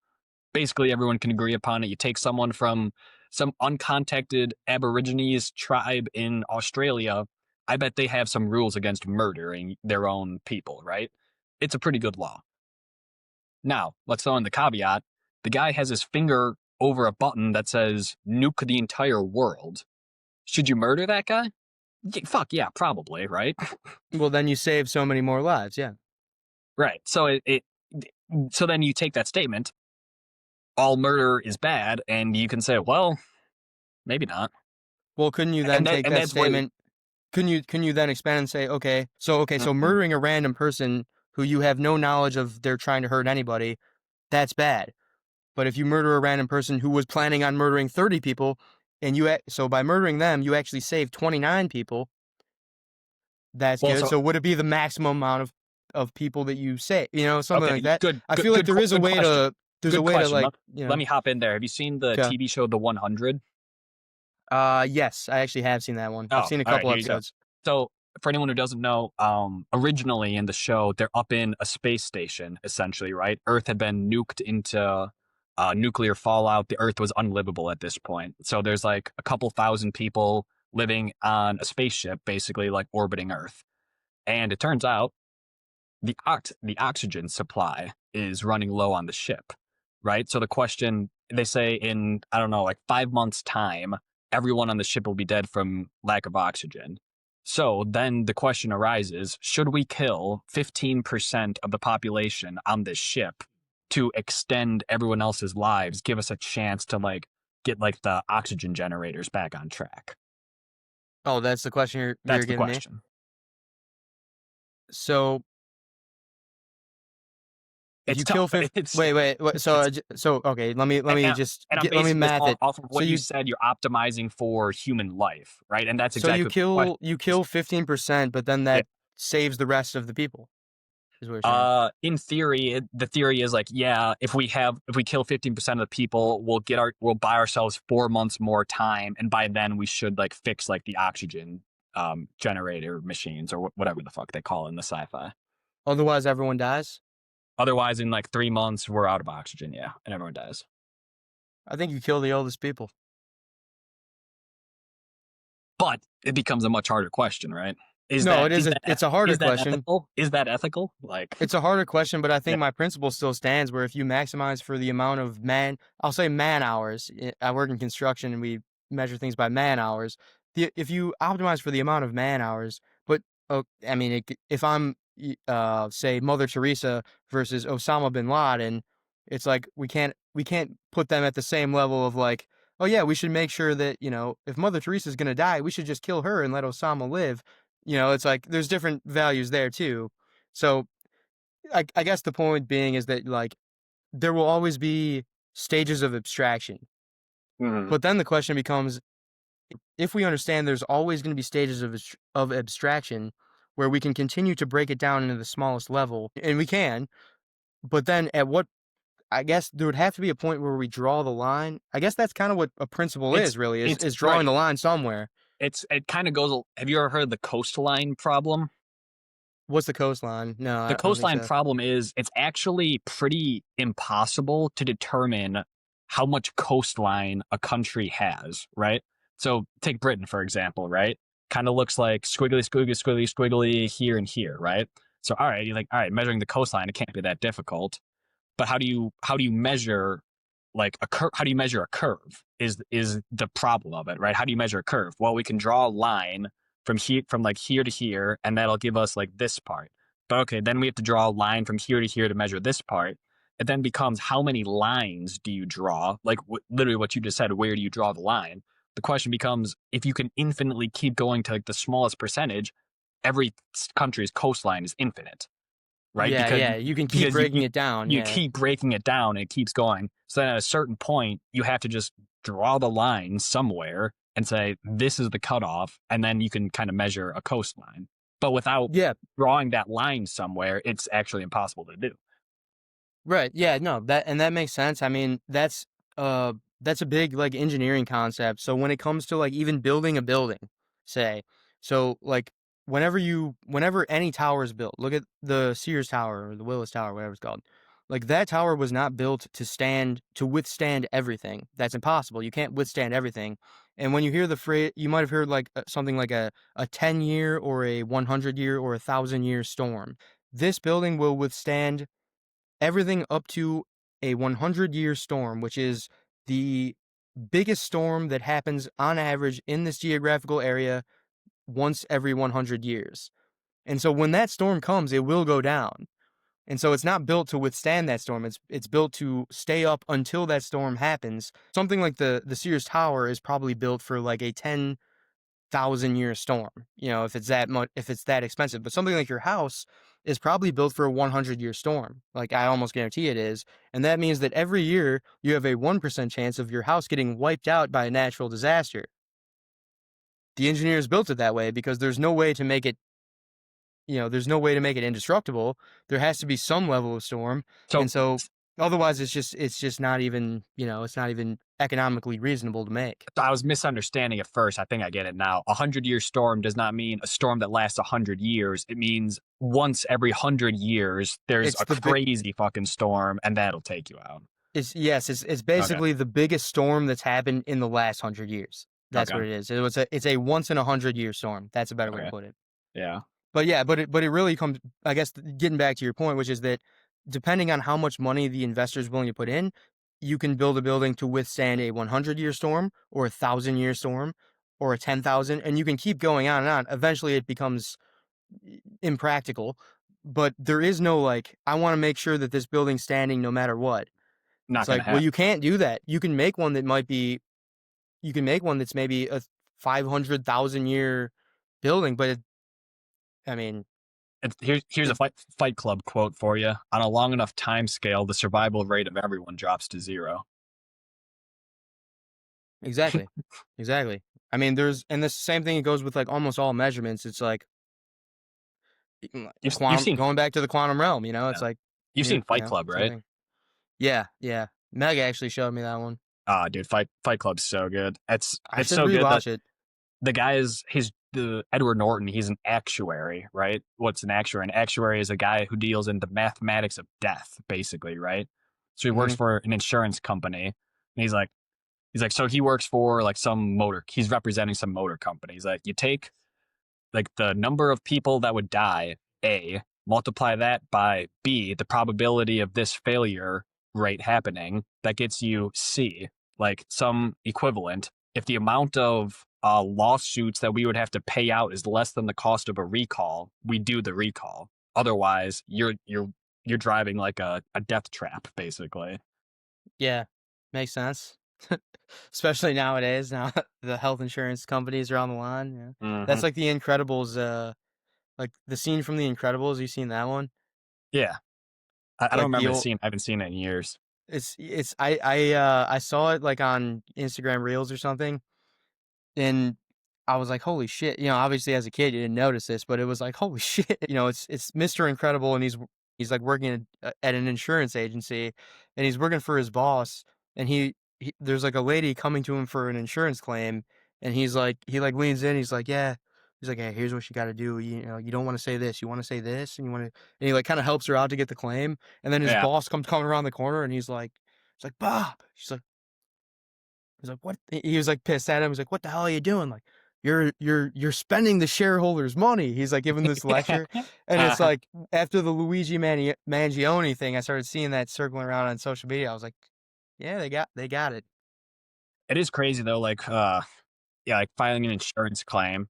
Basically, everyone can agree upon it. You take someone from some uncontacted Aborigines tribe in Australia, I bet they have some rules against murdering their own people, right? It's a pretty good law. Now, let's throw in the caveat. The guy has his finger over a button that says nuke the entire world. Should you murder that guy? Fuck yeah, probably, right? Well, then you save so many more lives. Yeah. Right. So then you take that statement, all murder is bad, and you can say, well, maybe not. Well, couldn't you then take And that that's where statement? can you then expand and say, so Mm-mm. murdering a random person who you have no knowledge of they're trying to hurt anybody, that's bad. But if you murder a random person who was planning on murdering 30 people, and so by murdering them, you actually saved 29 people, that's Well, good. so So would it be the maximum amount of people that you say, something like okay, that? good, I good, feel like good, there is a good way question. to, there's a Good way to question. like, Let me hop in there. Have you seen the okay. TV show The 100? Yes, I actually have seen that one. I've Oh, seen a all right, couple here you go. episodes. So, for anyone who doesn't know, originally in the show, they're up in a space station, essentially, right? Earth had been nuked into nuclear fallout. The Earth was unlivable at this point. So there's like a couple thousand people living on a spaceship, basically like orbiting Earth. And it turns out the oxygen supply is running low on the ship, right? So the question they say in I don't know like 5 months time, everyone on the ship will be dead from lack of oxygen. So then the question arises: should we kill 15% of the population on this ship to extend everyone else's lives, give us a chance to like get like the oxygen generators back on track? Oh, that's the question you're That's the giving me. question. So if It's you kill tough. 50, wait, It's so okay, let me and, just I'm let me basing this math it. off of So what you you said. You're optimizing for human life, right? And that's so you exactly what the question kill you is. kill 15%, but then Yeah. that saves the rest of the people, is what you're saying. In theory, the theory is like, yeah, if we kill 15% of the people, we'll buy ourselves 4 months more time, and by then we should like fix like the oxygen generator machines or whatever the fuck they call it in the sci-fi. Otherwise, everyone dies. Otherwise, in like 3 months, we're out of oxygen, yeah, and everyone dies. I think you kill the oldest people. But it becomes a much harder question, right? Is No, that it is is a, that it's a harder is that question. ethical? Is that ethical? Like, It's a harder question, but I yeah. think my principle still stands where if you maximize for the amount of I'll say man hours. I work in construction and we measure things by man hours. If you optimize for the amount of man hours, but I mean, if I'm, say Mother Teresa versus Osama bin Laden, it's like we can't put them at the same level of like, oh yeah, we should make sure that, if Mother Teresa's gonna die, we should just kill her and let Osama live. It's like there's different values there too. So I guess the point being is that like there will always be stages of abstraction. Mhm. But then the question becomes, if we understand there's always going to be stages of abstraction where we can continue to break it down into the smallest level, and we can, but then at what, I guess there would have to be a point where we draw the line. I guess that's kind of what a principle It's is really, is it's is drawing right. the line somewhere. It kind of goes. Have you ever heard of the coastline problem? What's the coastline? No, The I don't think coastline so. problem is it's actually pretty impossible to determine how much coastline a country has, right? So take Britain, for example, right? Kind of looks like squiggly, squiggly, squiggly, squiggly here and here, right? So, all right, you're like, all right, measuring the coastline, it can't be that difficult. But how do you measure like a curve? How do you measure a curve? Is the problem of it, right? How do you measure a curve? Well, we can draw a line from like here to here, and that'll give us like this part. But okay, then we have to draw a line from here to here to measure this part. It then becomes how many lines do you draw? Like literally what you just said. Where do you draw the line? The question becomes if you can infinitely keep going to like the smallest percentage, every country's coastline is infinite, right? Yeah, Because yeah, you can keep because you, breaking you it down. you Yeah. keep breaking it down and it keeps going. So then at a certain point, you have to just draw the line somewhere and say this is the cutoff, and then you can kind of measure a coastline. But without Yeah, drawing that line somewhere, it's actually impossible to do. right. Yeah, no, that makes sense. I mean, that's a big like engineering concept. So when it comes to like even building a building, say, so like whenever any tower is built, look at the Sears Tower or the Willis Tower, whatever it's called. Like that tower was not built to withstand everything. That's impossible. You can't withstand everything. And when you hear the phrase, you might have heard like something like a 10-year or a 100-year or a 1,000-year storm. This building will withstand everything up to a 100-year storm, which is the biggest storm that happens on average in this geographical area once every 100 years. And so when that storm comes, it will go down. And so it's not built to withstand that storm. It's built to stay up until that storm happens. Something like the Sears Tower is probably built for like a 1,000-year storm, if it's that much, if it's that expensive. But something like your house is probably built for a 100-year storm. Like, I almost guarantee it is. And that means that every year you have a 1% chance of your house getting wiped out by a natural disaster. The engineers built it that way because there's no way to make it, there's no way to make it indestructible. There has to be some level of storm. So And so otherwise it's just not even, it's not even economically reasonable to make. I was misunderstanding at first. I think I get it now. 100-year storm does not mean a storm that lasts 100 years. It means once every 100 years, there's It's a the big crazy fucking storm, and that'll take you out. it's Okay. basically the biggest storm that's happened in the last 100 years. That's Okay. what it is. It's a once in 100-year storm. That's a better way to Okay. put it. Yeah. But yeah, but it really comes, I guess, getting back to your point, which is that depending on how much money the investor is willing to put in, you can build a building to withstand a 100-year storm or a 1,000-year storm or a 10,000, and you can keep going on and on. Eventually, it becomes impractical. But there is no like, I want to make sure that this building's standing no matter what. Not It's gonna like, well, happen. you can't do that. You can make one that's maybe a 500,000-year building, but I mean, Here's a it, Fight Club quote for you. On a long enough time scale, the survival rate of everyone drops to zero. exactly, exactly. I mean, and the same thing goes with like almost all measurements. It's like You've quantum, seen going back to the quantum realm. It's yeah. like You've seen Fight Club, same right? thing. Yeah, yeah. Meg actually showed me that one. Ah, dude, Fight Club's so good. I It's should so good that rewatch it. the guy is the Edward Norton. He's an actuary, right? What's an actuary? An actuary is a guy who deals in the mathematics of death, basically, right? So he works Hmm. for an insurance company, and he's like, so he works for like some motor. He's representing some motor company. He's like, you take like the number of people that would die, A, multiply that by B, the probability of this failure rate happening, that gets you C, like some equivalent. If the amount of lawsuits that we would have to pay out is less than the cost of a recall, we do the recall. Otherwise, you're driving like a death trap, basically. Yeah, makes sense. Especially nowadays. Now the health insurance companies are on the line. Yeah, Mm-hmm. that's like the Incredibles. Like the scene from the Incredibles. You seen that one? Yeah, I don't Like the remember the old. scene. I haven't seen it in years. I saw it like on Instagram Reels or something, and I was like, holy shit. Obviously as a kid you didn't notice this, but it was like, holy shit. It's Mr. Incredible, and he's like working at an insurance agency, and he's working for his boss, and there's like a lady coming to him for an insurance claim, and he leans in, he's like, yeah. He's like, hey, here's what you got to do. You don't want to say this. You want to say this, and and he like kind of helps her out to get the claim. And then his Yeah, boss comes coming around the corner, and he's like, Bob. He's like, what? He was like pissed at him. He's like, what the hell are you doing? Like, you're spending the shareholders' money. He's like giving this lecture, and it's uh, like after the Luigi Mangione thing, I started seeing that circling around on social media. I was like, yeah, they got it. it is crazy though. Like, yeah, like filing an insurance claim.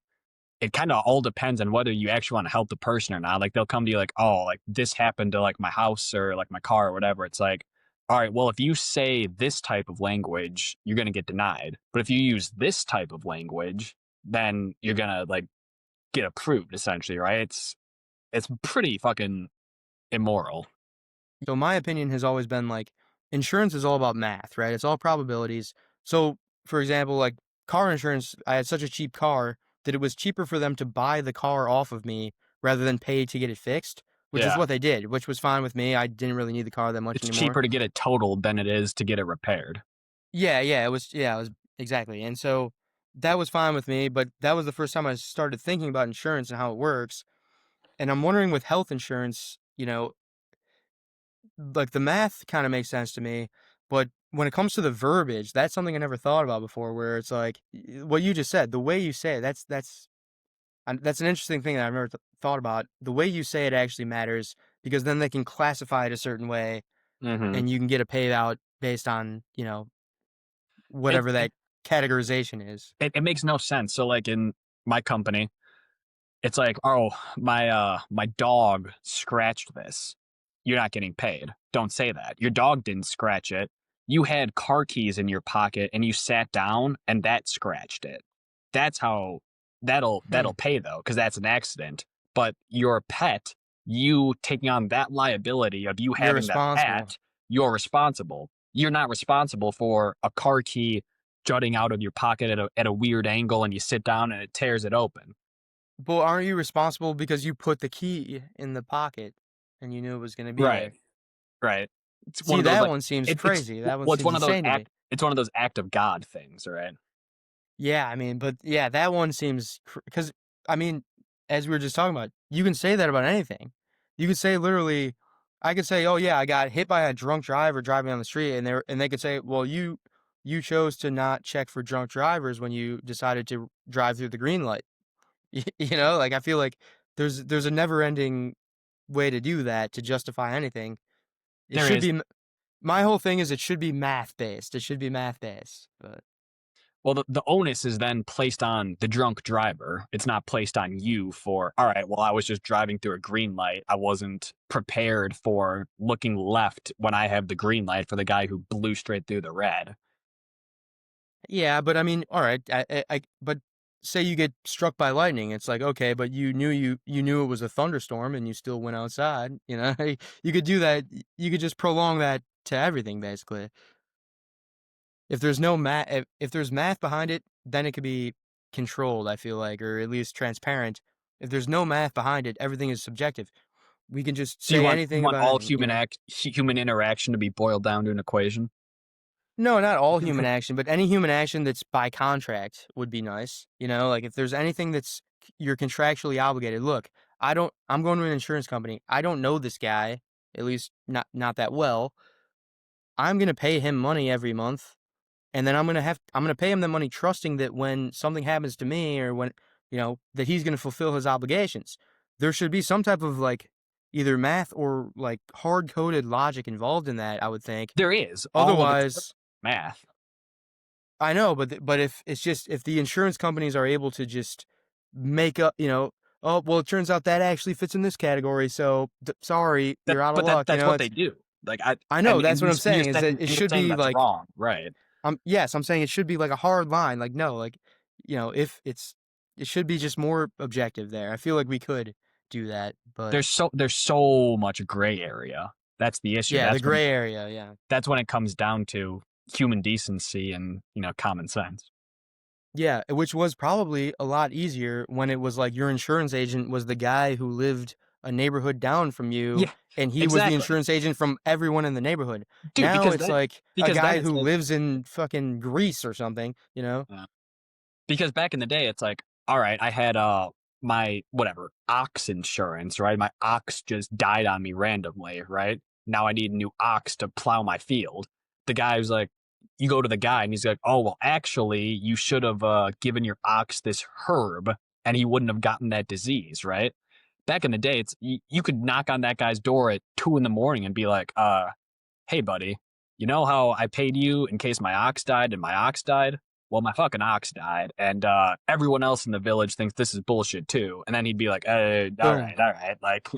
It kind of all depends on whether you actually want to help the person or not. Like they'll come to you like, oh, like this happened to like my house or like my car or whatever. It's like, all right, well, if you say this type of language, you're gonna get denied. But if you use this type of language, then you're gonna like get approved essentially, right? It's pretty fucking immoral. So my opinion has always been like insurance is all about math, right? It's all probabilities. So for example, like car insurance, I had such a cheap car that it was cheaper for them to buy the car off of me rather than pay to get it fixed, which is Yeah. what they did, which was fine with me. I didn't really need the car that much It's anymore. cheaper to get it totaled than it is to get it repaired. Yeah, it was exactly. And so that was fine with me, but that was the first time I started thinking about insurance and how it works. And I'm wondering with health insurance, like the math kind of makes sense to me, but when it comes to the verbiage, that's something I never thought about before, where it's like what you just said, the way you say it, that's an interesting thing that I've never thought about. The way you say it actually matters because then they can classify it a certain way Mm-hmm. and you can get a payout based on, It, whatever it that categorization is. it makes no sense. So like in my company, it's like, oh, my dog scratched this. You're not getting paid. Don't say that. Your dog didn't scratch it. You had car keys in your pocket and you sat down and that scratched it. That's how that'll pay though, because that's an accident. But your pet, you taking on that liability of you You're having that responsible. pet, you're responsible. You're not responsible for a car key jutting out of your pocket at a weird angle and you sit down and it tears it open. But aren't you responsible because you put the key in the pocket and you knew it was going to be Right. there? Right. It's one See, of those that like one seems it's crazy. That one well, it's seems one of those insane to me. it's one of those act of God things, right? Yeah, I mean, but yeah, that one seems because I mean, as we were just talking about, you can say that about anything. You could say literally, I could say, "Oh yeah, I got hit by a drunk driver driving on the street," and they could say, "Well, you chose to not check for drunk drivers when you decided to drive through the green light." You know, like I feel like there's a never ending way to do that to justify anything. It There should is. be my whole thing is it should be math based. It should be math based, but. Well, the onus is then placed on the drunk driver. It's not placed on you for, all right, well, I was just driving through a green light. I wasn't prepared for looking left when I have the green light for the guy who blew straight through the red. Yeah, but I mean, all right, but say you get struck by lightning, it's like, okay, but you knew it was a thunderstorm and you still went outside, you know? You could do that. You could just prolong that to everything basically. If there's no math if there's math behind it, then it could be controlled, I feel like, or at least transparent. If there's no math behind it, everything is subjective. We can just So you say want you anything want about all anything, you know? human interaction to be boiled down to an equation? No, not all human action, but any human action that's by contract would be nice. You know, like if there's anything that's you're contractually obligated. Look, I'm going to an insurance company. I don't know this guy, at least not that well. I'm going to pay him money every month, and then I'm going to pay him the money trusting that when something happens to me or when, you know, that he's going to fulfill his obligations. There should be some type of like either math or like hard-coded logic involved in that, I would think. There is. All of it's Otherwise, math. I know, but if it's just if the insurance companies are able to just make up, you know, oh well, it turns out that actually fits in this category, so sorry, That you're out of but luck. You that's know, what they it's do. Like I and know that's what I'm you're saying is that saying it you're should saying be that's like wrong, right? I'm saying it should be like a hard line, like no, like you know, if it's it should be just more objective there. I feel like we could do that, but There's so much gray area. That's the issue. yeah, the gray area, yeah. That's when it comes down to human decency and common sense. Yeah, which was probably a lot easier when it was like your insurance agent was the guy who lived a neighborhood down from you, Yeah, and he was the exactly, insurance agent from everyone in the neighborhood. dude. Now it's like a Because then guy it's who like lives in fucking Greece or something, you know? uh, because back in the day, it's like, all right, I had my whatever ox insurance, right? My ox just died on me randomly, right? Now I need a new ox to plow my field. The guy was like, you go to the guy and he's like, oh well, actually, you should have given your ox this herb, and he wouldn't have gotten that disease, right? Back in the day, it's you could knock on that guy's door at 2 in the morning and be like, hey buddy, you know how I paid you in case my ox died and my ox died? Well, my fucking ox died, and everyone else in the village thinks this is bullshit too. And then he'd be like, Boom. all right, like,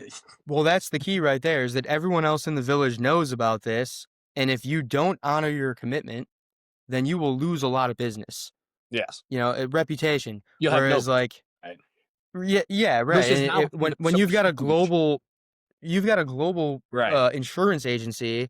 Well, that's the key right there is that everyone else in the village knows about this, and if you don't honor your commitment, then you will lose a lot of business, yes, you know, reputation. you'll have no, Whereas like right? yeah, yeah, right. Which is And now when so huge, you've got a global right? insurance agency.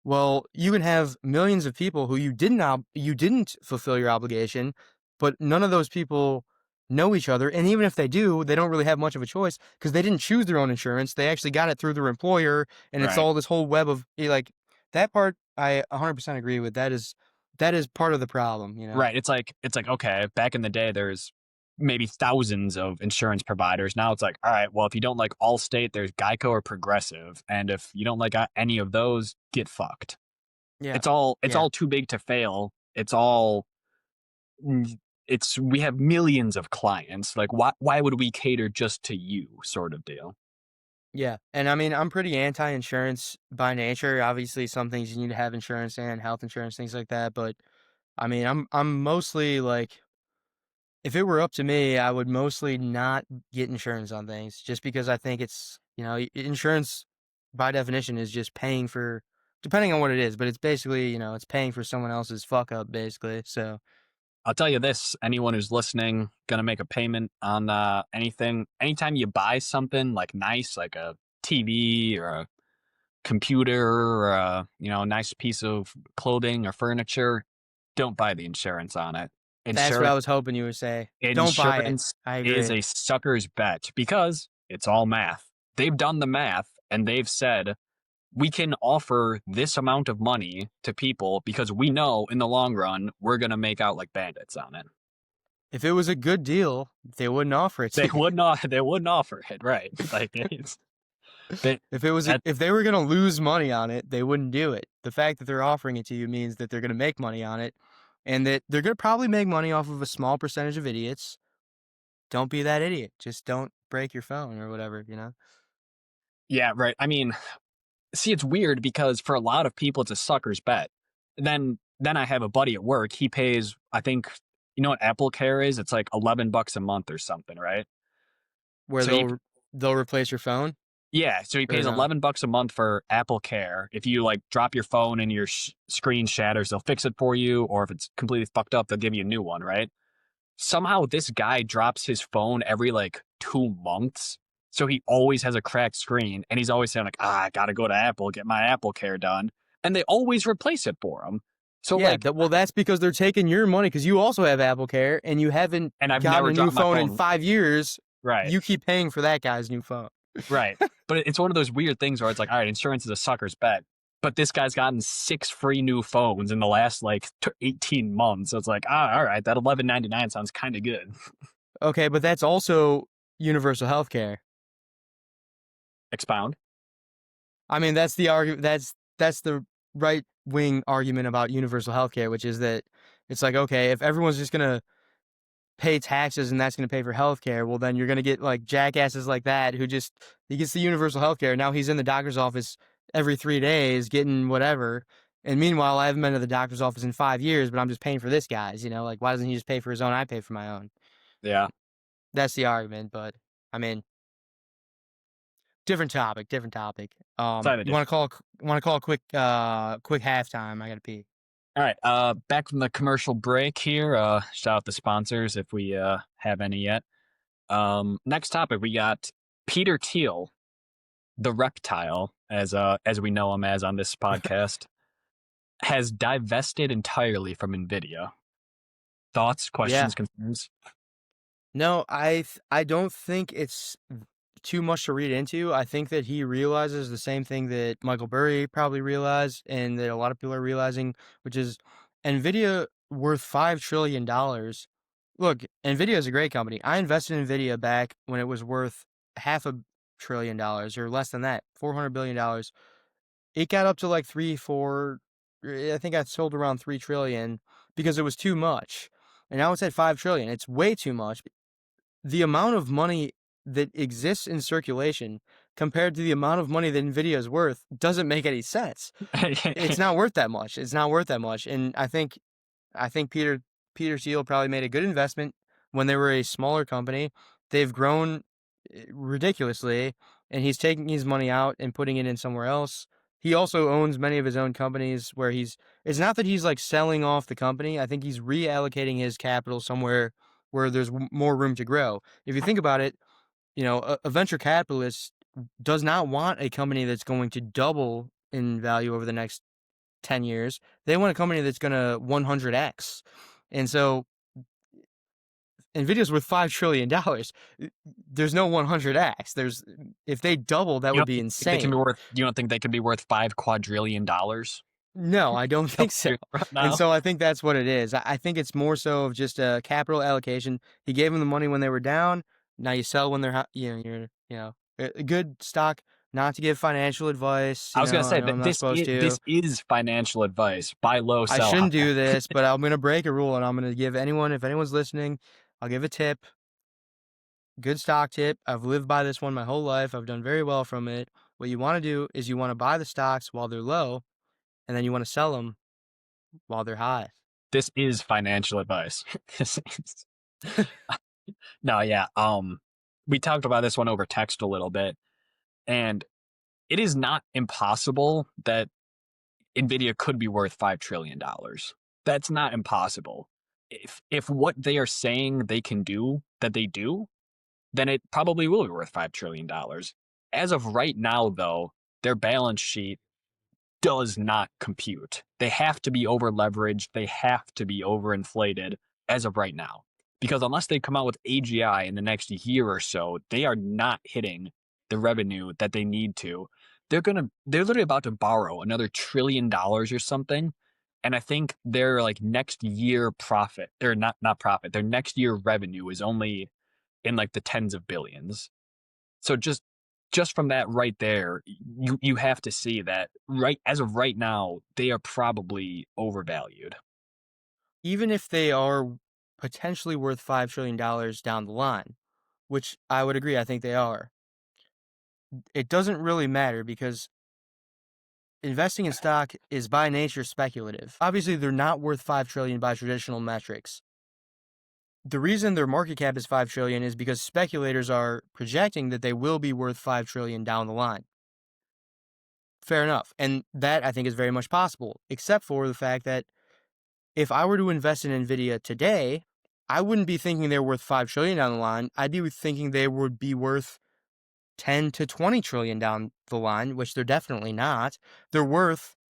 Well, you can have millions of people who you didn't fulfill your obligation, but none of those people know each other. And even if they do, they don't really have much of a choice because they didn't choose their own insurance. They actually got it through their employer, and it's Right. all this whole web of like that part. I 100% agree with. That is part of the problem. You know. Right. It's like okay, back in the day there's maybe thousands of insurance providers. Now it's like, all right, well if you don't like Allstate, there's Geico or Progressive, and if you don't like any of those, get fucked. Yeah. It's all Yeah. too big to fail. It's we have millions of clients. Like why would we cater just to you sort of deal? Yeah, and I mean, I'm pretty anti-insurance by nature. Obviously, some things you need to have insurance and health insurance, things like that. But I mean, I'm mostly like, if it were up to me, I would mostly not get insurance on things, just because I think it's, you know, insurance by definition is just paying for, depending on what it is, but it's basically, you know, it's paying for someone else's fuck up, basically. So I'll tell you this: anyone who's listening, gonna make a payment on anything, anytime you buy something like nice, like a TV or a computer or a nice piece of clothing or furniture, don't buy the insurance on it. That's what Insurance I was hoping you would say. Don't buy it. insurance I is agree. a sucker's bet because it's all math. They've done the math and they've said we can offer this amount of money to people because we know in the long run we're gonna make out like bandits on it. If it was a good deal, they wouldn't offer it They to you. would not. They wouldn't offer it, right? Like it's they, that. If they were gonna lose money on it, they wouldn't do it. The fact that they're offering it to you means that they're gonna make money on it, and that they're gonna probably make money off of a small percentage of idiots. Don't be that idiot. Just don't break your phone or whatever, you know? Yeah, right. I mean, see, it's weird because for a lot of people, it's a sucker's bet. Then I have a buddy at work. He pays, I think, you know what Apple Care is? It's like $11 a month or something, right? Where So he they'll replace your phone Yeah, so he or pays no? $11 a month for Apple Care. If you like drop your phone and your screen shatters, they'll fix it for you, or if it's completely fucked up, they'll give you a new one, right? Somehow this guy drops his phone every like 2 months, so he always has a cracked screen, and he's always saying like, I gotta go to Apple, get my Apple Care done, and they always replace it for him. So Yeah, like, that's because they're taking your money because you also have Apple Care and you haven't and I've gotten never a new dropped my phone in phone. 5 years. Right, You keep paying for that guy's new phone. right. But it's one of those weird things where it's like, all right, insurance is a sucker's bet. But this guy's gotten 6 free new phones in the last like 18 months. So it's like, all right, that 11.99 sounds kind of good. Okay, but that's also universal health care. Expound. I mean, that's the argument. That's the right wing argument about universal health care, which is that it's like, okay, if everyone's just gonna pay taxes and that's gonna pay for health care, well, then you're gonna get like jackasses like that who just he gets the universal health care. Now he's in the doctor's office every 3 days getting whatever. And meanwhile, I haven't been to the doctor's office in 5 years, but I'm just paying for this guy's. Like why doesn't he just pay for his own? I pay for my own. Yeah. That's the argument. But I mean, different topic. Different topic. Side You want edition. to call? Want to call a quick halftime? I gotta pee. All right. Back from the commercial break here. Shout out the sponsors if we have any yet. Next topic we got Peter Thiel, the reptile, as we know him as on this podcast, has divested entirely from Nvidia. Thoughts, Yeah. questions, concerns? No, I don't think it's too much to read into. I think that he realizes the same thing that Michael Burry probably realized, and that a lot of people are realizing, which is Nvidia worth $5 trillion. Look, Nvidia is a great company. I invested in Nvidia back when it was worth $500 billion or less than that, $400 billion. It got up to like three, four. I think I sold around 3 trillion because it was too much, and now it's at 5 trillion. It's way too much. The amount of money that exists in circulation compared to the amount of money that Nvidia is worth doesn't make any sense. It's not worth that much. It's not worth that much. And I think Peter Thiel probably made a good investment when they were a smaller company. They've grown ridiculously, and he's taking his money out and putting it in somewhere else. He also owns many of his own companies where it's not that he's like selling off the company. I think he's reallocating his capital somewhere where there's more room to grow. If you think about it, a venture capitalist does not want a company that's going to double in value over the next 10 years. They want a company that's going to 100x. And so Nvidia's worth $5 trillion. There's no 100x. If they double, that You would don't be think they can be insane. worth? You don't think they could be worth $5 quadrillion? No, I don't Couple think so. years from And now. so I think that's what it is. I think it's more so of just a capital allocation. He gave them the money when they were down. Now you sell when they're, a good stock. Not to give financial advice. I was gonna I say know that I'm not supposed this to. is financial advice. Buy low, I sell shouldn't high. do this, but I'm gonna break a rule, and I'm gonna give if anyone's listening, I'll give a tip. Good stock tip. I've lived by this one my whole life. I've done very well from it. What you want to do is you want to buy the stocks while they're low, and then you want to sell them while they're high. This is financial advice. This is- no, yeah. We talked about this one over text a little bit, and it is not impossible that Nvidia could be worth $5 trillion. That's not impossible. if what they are saying they can do that they do, then it probably will be worth $5 trillion. As of right now, though, their balance sheet does not compute. They have to be over leveraged. They have to be overinflated as of right now. Because unless they come out with AGI in the next year or so, they are not hitting the revenue that they need to. They're literally about to borrow another $1 trillion or something. And I think their like next year profit, or not profit, their next year revenue is only in like the tens of billions. So just from that right there, you have to see that right as of right now, they are probably overvalued. Even if they are potentially worth $5 trillion down the line, which I would agree, I think they are, it doesn't really matter because investing in stock is by nature speculative. Obviously, they're not worth 5 trillion by traditional metrics. The reason their market cap is 5 trillion is because speculators are projecting that they will be worth 5 trillion down the line. Fair enough. And that I think is very much possible, except for the fact that if I were to invest in Nvidia today, I wouldn't be thinking they're worth 5 trillion down the line. I'd be thinking they would be worth 10 to 20 trillion down the line, which they're definitely not. They're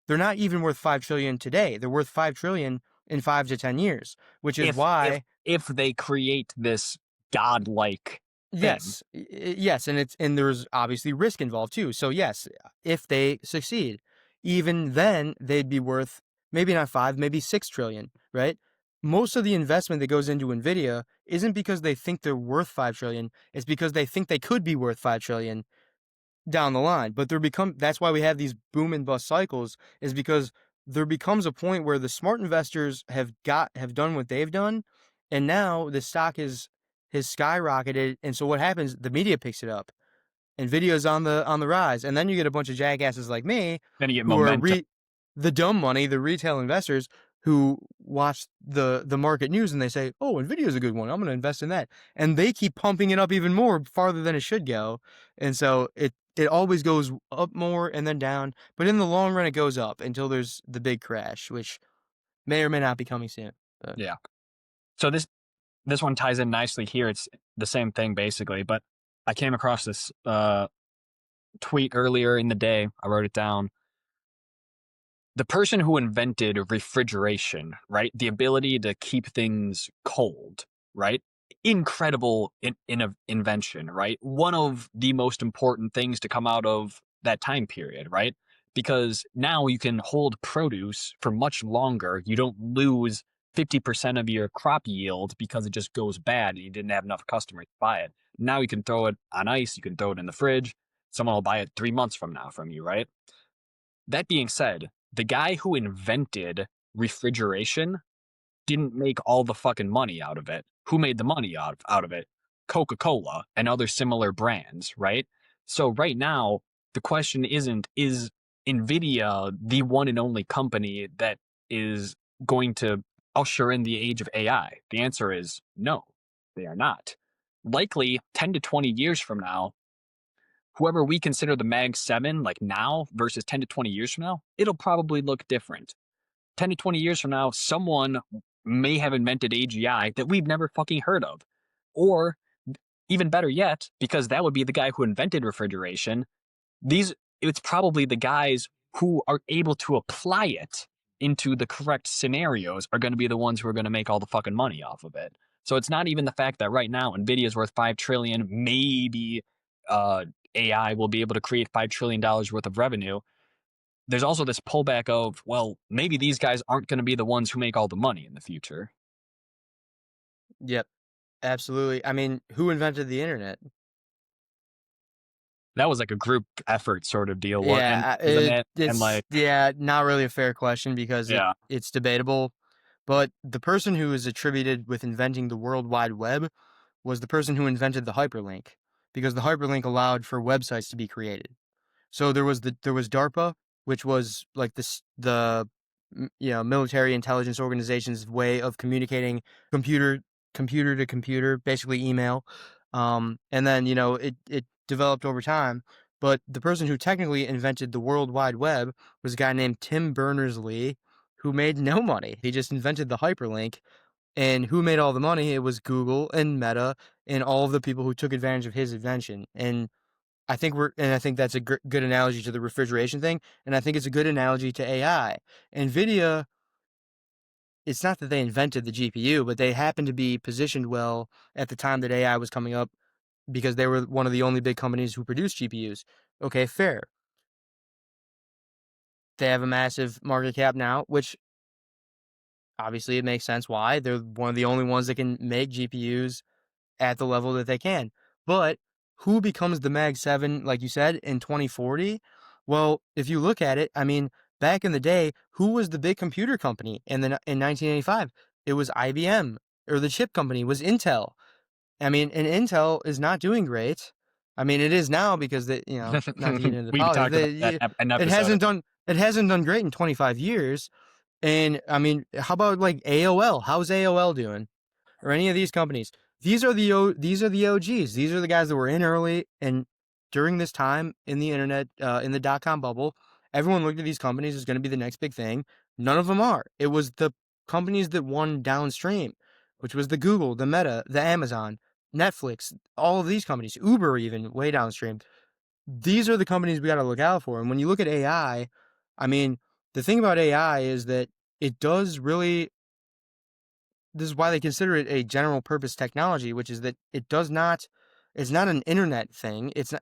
not even worth 5 trillion today. They're worth 5 trillion in 5 to 10 years, which is If if why if they create this godlike thing, yes, and there's obviously risk involved too. So yes, if they succeed, even then they'd be worth maybe not 5, maybe 6 trillion, right? Most of the investment that goes into Nvidia isn't because they think they're worth 5 trillion, it's because they think they could be worth 5 trillion down the line. But that's why we have these boom and bust cycles, is because there becomes a point where the smart investors have done what they've done, and now the stock has skyrocketed. And so what happens? The media picks it up. Nvidia's on the rise, and then you get a bunch of jackasses like me then you get who are momentum. the dumb money, the retail investors who watch the market news and they say, "Oh, Nvidia's a good one. I'm going to invest in that," and they keep pumping it up even more farther than it should go, and so it always goes up more and then down, but in the long run, it goes up until there's the big crash, which may or may not be coming soon. But Yeah. So this one ties in nicely here. It's the same thing basically, but I came across this tweet earlier in the day. I wrote it down. The person who invented refrigeration, right? The ability to keep things cold, right? Incredible invention, right? One of the most important things to come out of that time period, right? Because now you can hold produce for much longer. You don't lose 50% of your crop yield because it just goes bad and you didn't have enough customers to buy it. Now you can throw it on ice, you can throw it in the fridge. Someone will buy it 3 months from now from you, right? That being said, the guy who invented refrigeration didn't make all the fucking money out of it. Who made the money out of it? Coca-Cola and other similar brands, right? So right now, the question isn't, is Nvidia the one and only company that is going to usher in the age of AI? The answer is no, they are not. Likely 10 to 20 years from now, whoever we consider the Mag 7, like now versus 10 to 20 years from now, it'll probably look different. 10 to 20 years from now, someone may have invented AGI that we've never fucking heard of. Or even better yet, because that would be the guy who invented refrigeration, it's probably the guys who are able to apply it into the correct scenarios are going to be the ones who are going to make all the fucking money off of it. So it's not even the fact that right now Nvidia is worth 5 trillion, maybe uh, AI will be able to create $5 trillion worth of revenue. There's also this pullback of, well, maybe these guys aren't going to be the ones who make all the money in the future. yep, absolutely. I mean, who invented the internet? That was like a group effort sort of deal, and Yeah, wasn't it? And it's like, yeah, not really a fair question because yeah, it's debatable. But the person who is attributed with inventing the World Wide Web was the person who invented the hyperlink, because the hyperlink allowed for websites to be created. So there was DARPA, which was like military intelligence organization's way of communicating computer computer to computer, basically email. And then it developed over time. But the person who technically invented the World Wide Web was a guy named Tim Berners-Lee, who made no money. He just invented the hyperlink, And who made all the money? It was Google and Meta and all of the people who took advantage of his invention. And I think that's a good analogy to the refrigeration thing. And I think it's a good analogy to AI. NVIDIA, it's not that they invented the GPU, but they happened to be positioned well at the time that AI was coming up because they were one of the only big companies who produced GPUs. Okay, fair. They have a massive market cap now, which obviously it makes sense why. They're one of the only ones that can make GPUs at the level that they can. But who becomes the Mag 7, like you said, in 2040? Well, if you look at it, I mean, back in the day, who was the big computer company in 1985? It was IBM, or the chip company was Intel. I mean, and Intel is not doing great. I mean, it is now because not to get into the We've politics, talked about that an it episode. hasn't done great in 25 years. And I mean, how about like AOL? How's AOL doing? Or any of these companies? These are the OGs. These are the guys that were in early and during this time in the internet, in the dot-com bubble. Everyone looked at these companies as going to be the next big thing. None of them are. It was the companies that won downstream, which was the Google, the Meta, the Amazon, Netflix, all of these companies, Uber even way downstream. These are the companies we got to look out for. And when you look at I mean, the thing about AI is that it does really, this is why they consider it a general purpose technology, which is that it's not an internet thing. It's not,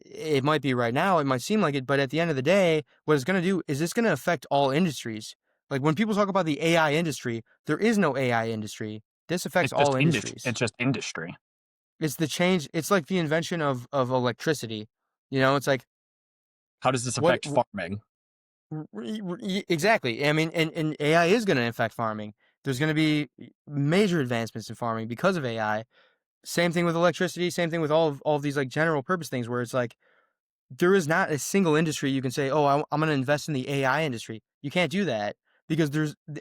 it might be right now, it might seem like it, but at the end of the day, what it's going to do is it's going to affect all industries. Like when people talk about the AI industry, there is no AI industry. This affects It's just all industry. industries. It's just industry. It's the change. It's like the invention of electricity. It's like How does this what affect farming? exactly. I mean, and AI is going to affect farming. There's going to be major advancements in farming because of AI. Same thing with electricity. Same thing with all of these like general purpose things where it's like there is not a single industry you can say, oh, I'm going to invest in the AI industry. You can't do that because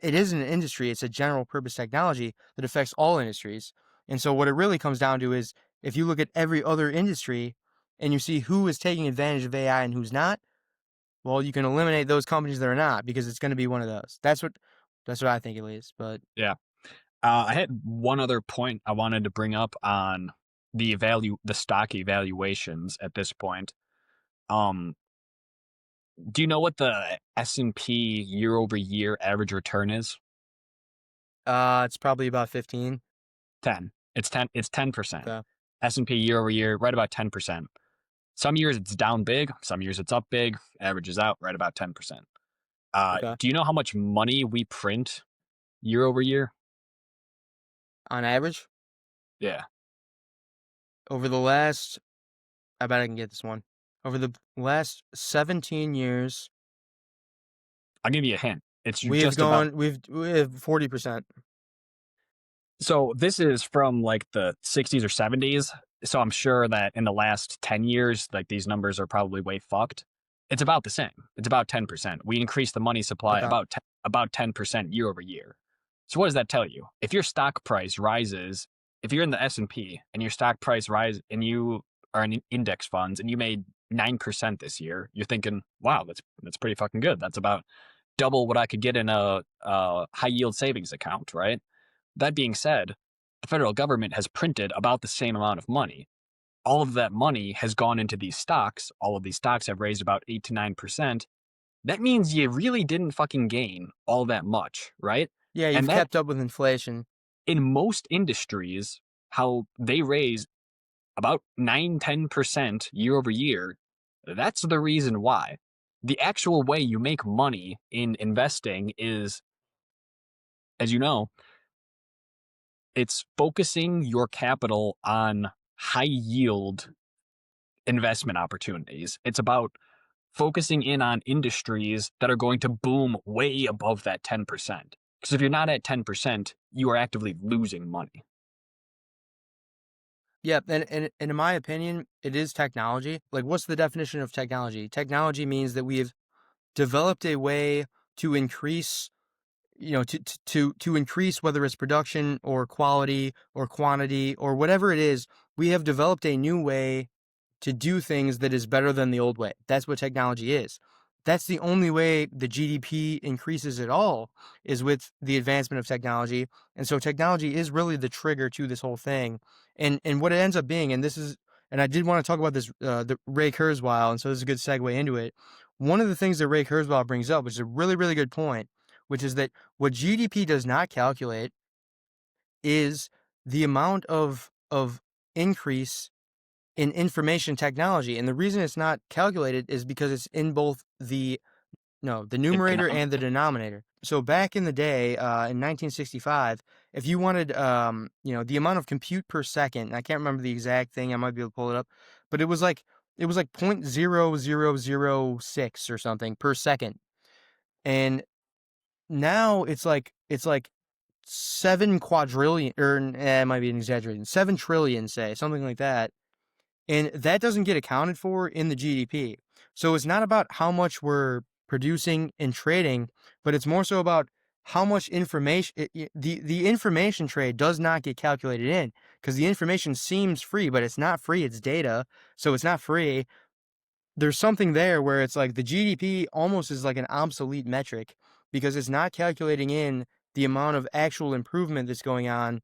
it isn't an industry. It's a general purpose technology that affects all industries. And so what it really comes down to is if you look at every other industry and you see who is taking advantage of AI and who's not, well, you can eliminate those companies that are not because it's going to be one of those. That's what I think at least. But Yeah. I had one other point I wanted to bring up on the stock evaluations at this point. Um, do you know what the S&P year over year average return is? it's probably about 15. 10. It's 10%. Okay. S&P year over year, right about 10%. Some years it's down big, some years it's up big, averages out right about 10%. Okay. Do you know how much money we print year over year? On average, Yeah. over the last, I bet I can get this one. Over the last 17 years, I'll give you a hint. It's we've just about. gone, we have 40%. So this is from like the 60s or 70s. So I'm sure that in the last 10 years, like these numbers are probably way fucked. It's about the same. It's about 10%. We increase the money supply Okay. about 10% year over year. So what does that tell you? If your stock price rises, if you're in the S&P and your stock price rises and you are in index funds and you made 9% this year, you're thinking, wow, that's pretty fucking good. That's about double what I could get in a high yield savings account, right? That being said, the federal government has printed about the same amount of money. All of that money has gone into these stocks. All of these stocks have raised about 8 to 9%. That means you really didn't fucking gain all that much, right? Yeah, And you've that kept up with inflation. in most industries, how they raise about 9-10% year over year, that's the reason why. The actual way you make money in investing is, as you know, it's focusing your capital on high yield investment opportunities. It's about focusing in on industries that are going to boom way above that 10%. Because if you're not at 10%, you are actively losing money. Yeah, and in my opinion, it is technology. Like, what's the definition of technology? Technology means that we've developed a way to increase, to increase whether it's production or quality or quantity or whatever it is. We have developed a new way to do things that is better than the old way. That's what technology is. that's the only way the GDP increases at all is with the advancement of technology. And so technology is really the trigger to this whole thing. And what it ends up being, and this is, and I did want to talk about this, the Ray Kurzweil, and so this is a good segue into it. One of the things that Ray Kurzweil brings up, which is a really, really good point, which is that what GDP does not calculate is the amount of increase in information technology. And the reason it's not calculated is because it's in both the numerator and the denominator. So back in the day, in 1965, if you wanted, the amount of compute per second, I can't remember the exact thing. I might be able to pull it up, but it was like 0.0006 or something per second. And now it's like 7 quadrillion, or it might be an exaggeration, 7 trillion, say something like that, and that doesn't get accounted for in the GDP. So it's not about how much we're producing and trading, but it's more so about how much information the information trade does not get calculated in, because the information seems free, but it's not free. It's data, so it's not free. There's something there where it's like the GDP almost is like an obsolete metric because it's not calculating in the amount of actual improvement that's going on.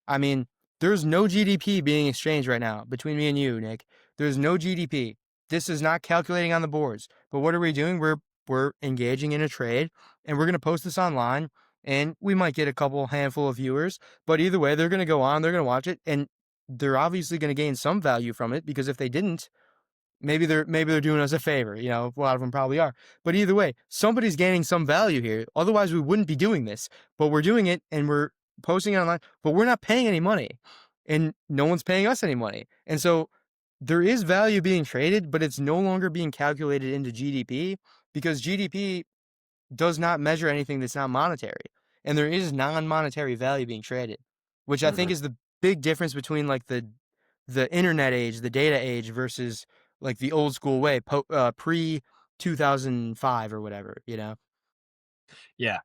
I mean, there's no GDP being exchanged right now between me and you, Nick. There's no GDP. This is not calculating on the boards. But what are we doing? We're engaging in a trade, and we're going to post this online, and we might get a couple handful of viewers, but either way, they're going to go on, they're going to watch it, and they're obviously going to gain some value from it, because if they didn't, maybe they're doing us a favor. A lot of them probably are. But either way, somebody's gaining some value here. Otherwise, we wouldn't be doing this. But we're doing it, and we're posting it online, but we're not paying any money, and no one's paying us any money. And so there is value being traded, but it's no longer being calculated into GDP, because GDP does not measure anything that's not monetary. And there is non-monetary value being traded, which I think Mhm. is the big difference between like the internet age, the data age, versus like the old school way, pre 2005 or whatever. Yeah.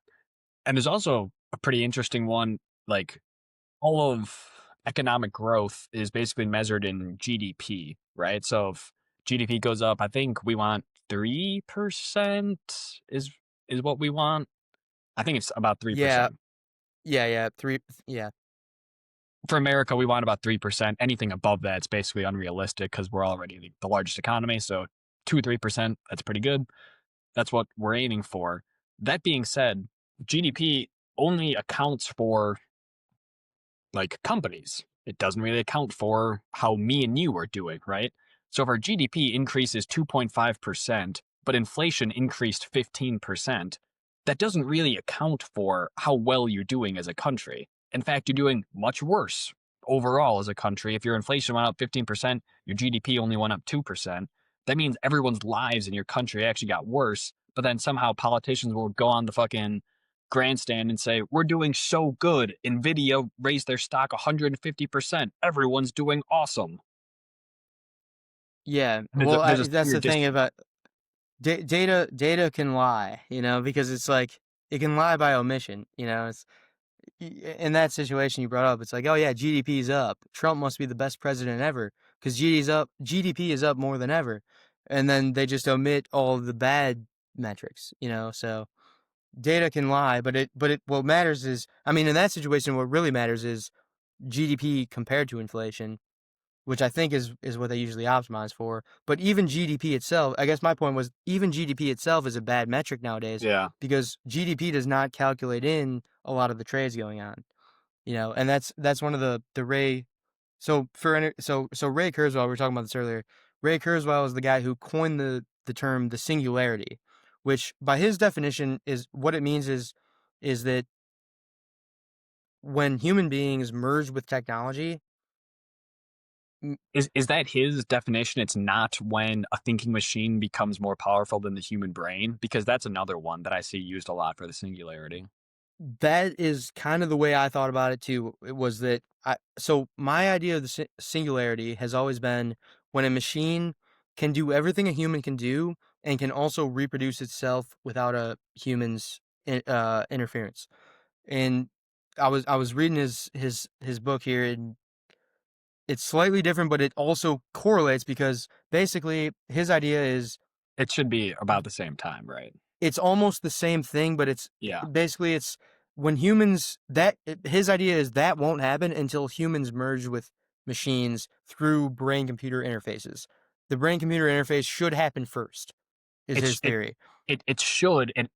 And there's also a pretty interesting one. Like, all of economic growth is basically measured in GDP, right? So if GDP goes up, I think we want 3% is what we want. I think it's about Yeah, 3%. yeah, yeah, For America, we want about 3%. Anything above that, it's basically unrealistic because we're already the largest economy. So 2-3%, that's pretty good. That's what we're aiming for. That being said, GDP only accounts for like companies. It doesn't really account for how me and you are doing, right? So if our GDP increases 2.5%, but inflation increased 15%, that doesn't really account for how well you're doing as a country. In fact, you're doing much worse overall as a country. If your inflation went up 15%, your GDP only went up 2%. That means everyone's lives in your country actually got worse. But then somehow politicians will go on the fucking grandstand and say, "We're doing so good. Nvidia raised their stock 150%. Everyone's doing awesome." yeah. There's a, Well, there's a that's clear the thing disconnect. about data can lie, because it's like it can lie by omission. In that situation you brought up, it's like, oh yeah, GDP is up. Trump must be the best president ever because GDP is up more than ever, and then they just omit all of the bad metrics. So data can lie, but what matters is, I mean, in that situation, what really matters is GDP compared to inflation, which I think is what they usually optimize for. But even GDP itself, I guess my point was, even GDP itself is a bad metric nowadays, Yeah. because GDP does not calculate in a lot of the trades going on. And that's one of the Ray. So Ray Kurzweil, we were talking about this earlier. Ray Kurzweil is the guy who coined the term the singularity, which by his definition is what it means is that when human beings merge with technology. Is that his definition? It's not when a thinking machine becomes more powerful than the human brain? Because that's another one that I see used a lot for the singularity. That is kind of the way I thought about it too. It was that so my idea of the singularity has always been when a machine can do everything a human can do and can also reproduce itself without a human's interference. And I was reading his book here, and it's slightly different, but it also correlates because basically his idea is It should be about the same time, right? It's almost the same thing, but it's Yeah. basically it's when humans that his idea is that won't happen until humans merge with machines through brain computer interfaces. The brain computer interface should happen first, is It's his theory. it should, and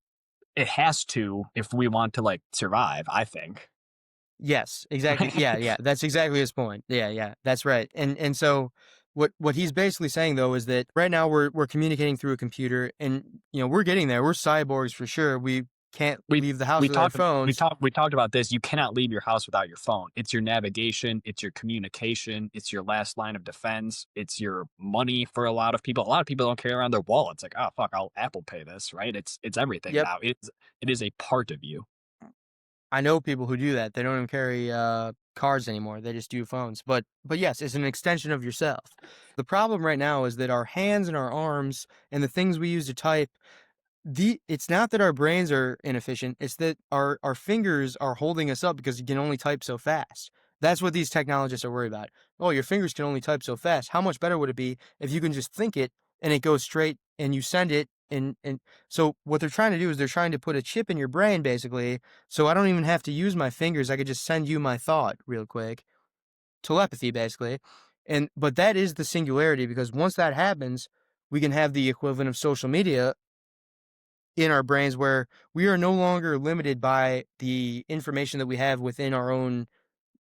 it has to if we want to like survive, I think. Yes, exactly. Yeah, yeah. That's exactly his point. Yeah, yeah. That's right. And so what he's basically saying though is that right now we're communicating through a computer and we're getting there. We're cyborgs for sure. We can't we leave the house we with our talked phones. we talked about this. You cannot leave your house without your phone. It's your navigation, it's your communication, it's your last line of defense, it's your money for a lot of people. A lot of people don't carry around their wallets. Like, oh fuck, I'll Apple Pay this, right? It's everything Yep. now. It is a part of you. I know people who do that. They don't even carry cards anymore. They just do phones. But yes, it's an extension of yourself. The problem right now is that our hands and our arms and the things we use to type, it's not that our brains are inefficient, it's that our fingers are holding us up because you can only type so fast. That's what these technologists are worried about. Oh, your fingers can only type so fast. How much better would it be if you can just think it and it goes straight and you send it and so what they're trying to do is they're trying to put a chip in your brain basically, so I don't even have to use my fingers. I could just send you my thought real quick. Telepathy basically. And but that is the singularity because once that happens, we can have the equivalent of social media in our brains where we are no longer limited by the information that we have within our own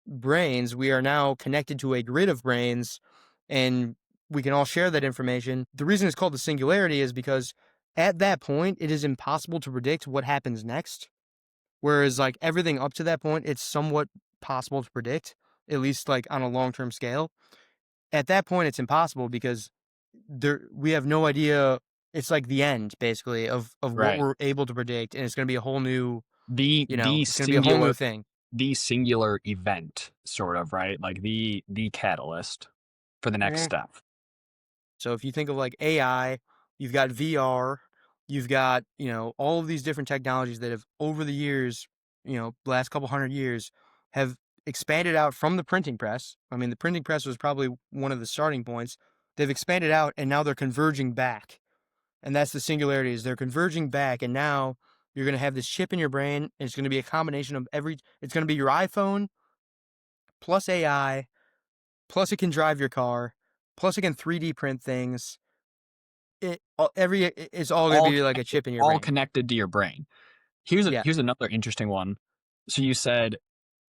brains. We are now connected to a grid of brains and we can all share that information. The reason it's called the singularity is because at that point, it is impossible to predict what happens next. Whereas, like everything up to that point, it's somewhat possible to predict, at least like on a long term scale. At that point, it's impossible because we have no idea. It's like the end basically of what Right. we're able to predict, and it's going to be a whole new, The the it's going to be a whole new singular thing. the singular event, sort of, right? Like the catalyst for the next Mhm. step. So if you think of like AI, you've got VR, you've got all of these different technologies that have over the years, last couple hundred years, have expanded out from the printing press. I mean, the printing press was probably one of the starting points. They've expanded out, and now they're converging back. And that's the singularity is they're converging back, and now you're going to have this chip in your brain, and it's going to be a combination of it's going to be your iPhone plus AI, plus it can drive your car, plus it can 3D print things. It's all going to All be like a chip in your all brain. connected to your brain. Yeah. Here's another interesting one. So you said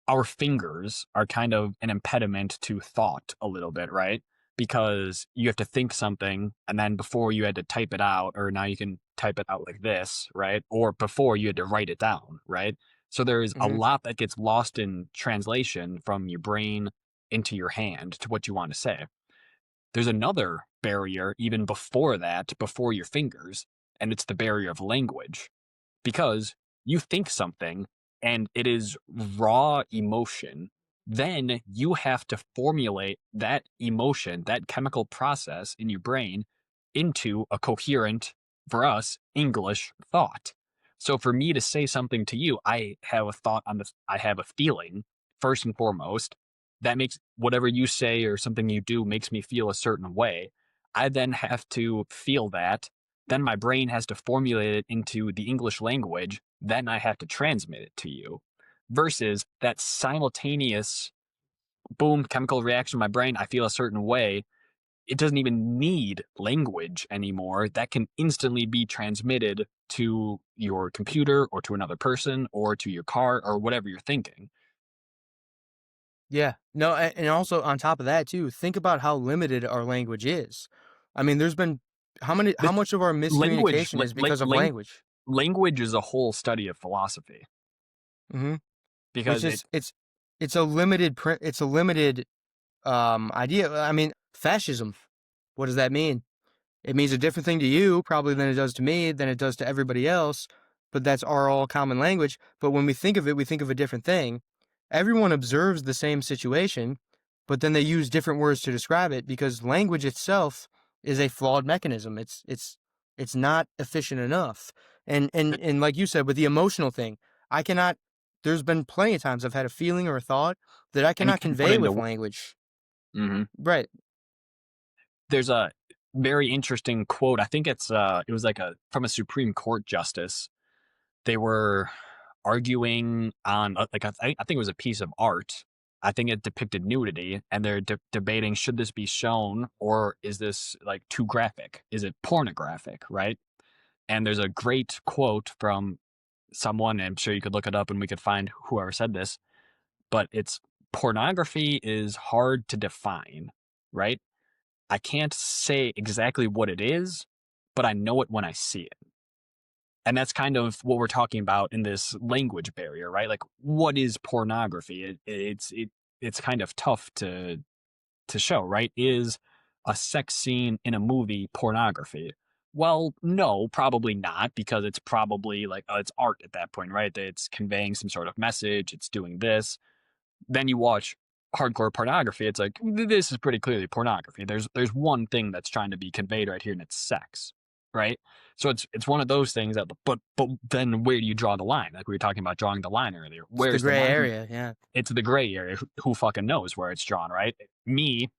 our fingers are kind of an impediment to thought a little bit, right? Because you have to think something, and then before you had to type it out, or now you can type it out like this, right? Or before you had to write it down, right? So there's a Hmm. lot that gets lost in translation from your brain into your hand to what you want to say. There's another barrier even before that, before your fingers, and it's the barrier of language. Because you think something and it is raw emotion, then you have to formulate that emotion, that chemical process in your brain into a coherent, for us, English thought. So for me to say something to you, I have a thought on this, I have a feeling first and foremost that makes whatever you say or something you do makes me feel a certain way. I then have to feel that, then my brain has to formulate it into the English language, then I have to transmit it to you. Versus that simultaneous boom chemical reaction in my brain, I feel a certain way. It doesn't even need language anymore. That can instantly be transmitted to your computer or to another person or to your car or whatever you're thinking. Yeah. No, and also on top of that too, think about how limited our language is. I mean, there's been how This much of our language, miscommunication is because of language? language is a whole study of philosophy Hmm. Which because is it's a limited it's a limited idea. I mean, fascism. What does that mean? It means a different thing to you, probably than it does to me, than it does to everybody else, but that's our all common language. But when we think of it, we think of a different thing. Everyone observes the same situation, but then they use different words to describe it because language itself is a flawed mechanism. It's not efficient enough. And like you said, with the emotional thing, I cannot there's been plenty of times I've had a feeling or a thought that I and cannot can put convey into with language. mhm. Right. There's a very interesting quote. I think it was like a from a Supreme Court justice. They were arguing on like I think it was a piece of art. I think it depicted nudity, and they're debating should this be shown or is this like too graphic? Is it pornographic, right? And there's a great quote from someone. I'm sure you could look it up and we could find whoever said this, but it's pornography is hard to define, right? I can't say exactly what it is, but I know it when I see it. And that's kind of what we're talking about in this language barrier, right? Like, what is pornography? It's kind of tough to show, right? Is a sex scene in a movie pornography? Well, no, probably not, because it's probably like it's art at that point, right? It's conveying some sort of message. It's doing this. Then you watch hardcore pornography. It's like this is pretty clearly pornography. There's one thing that's trying to be conveyed right here, and it's sex, right? So it's one of those things that, but then where do you draw the line? Like we were talking about drawing the line earlier. It's the Where's the gray line? area, yeah. It's the gray area. Who fucking knows where it's drawn, right? Me,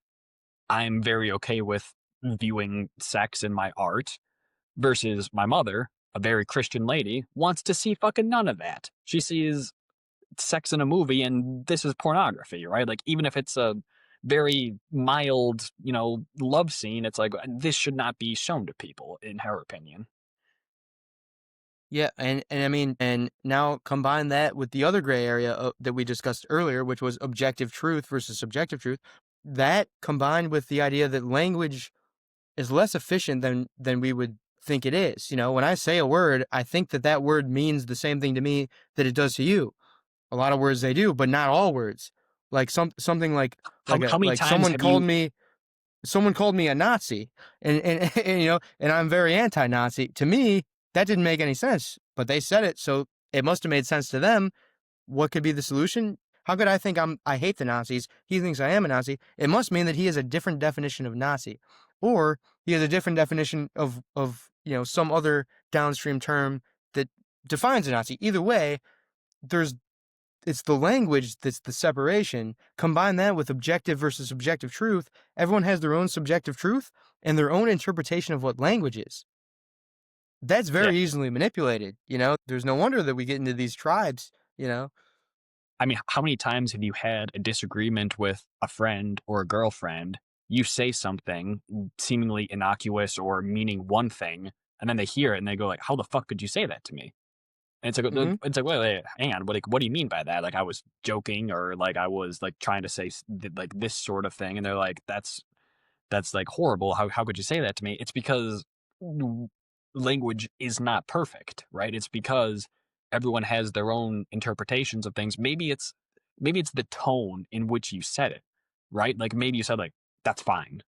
I'm very okay with viewing sex in my art versus my mother, a very Christian lady, wants to see fucking none of that. She sees sex in a movie and this is pornography, right? Like even if it's a very mild, love scene, it's like this should not be shown to people, in her opinion. Yeah, and I mean, and now combine that with the other gray area that we discussed earlier, which was objective truth versus subjective truth. That combined with the idea that language is less efficient than we would think it is. You know, when I say a word, I think that that word means the same thing to me that it does to you. A lot of words they do, but not all words. Like something How many like times have you someone called me a Nazi, and and I'm very anti-Nazi. To me, that didn't make any sense, but they said it, so it must have made sense to them. What could be the solution? How could I think I hate the Nazis? He thinks I am a Nazi. It must mean that he has a different definition of Nazi, or he has a different definition of some other downstream term that defines a Nazi. Either way, there's it's the language that's the separation. Combine that with objective versus subjective truth. Everyone has their own subjective truth and their own interpretation of what language is. That's yeah, very easily manipulated. There's no wonder that we get into these tribes. I mean, how many times have you had a disagreement with a friend or a girlfriend? You say something seemingly innocuous or meaning one thing, and then they hear it and they go like, "How the fuck could you say that to me?" And Hmm. it's like, wait, hang on, what do you mean by that? Like I was joking, or like I was like trying to say like this sort of thing, and they're like, that's like horrible. How could you say that to me? It's because language is not perfect, right? It's because everyone has their own interpretations of things. Maybe it's the tone in which you said it, right? Like maybe you said like that's fine,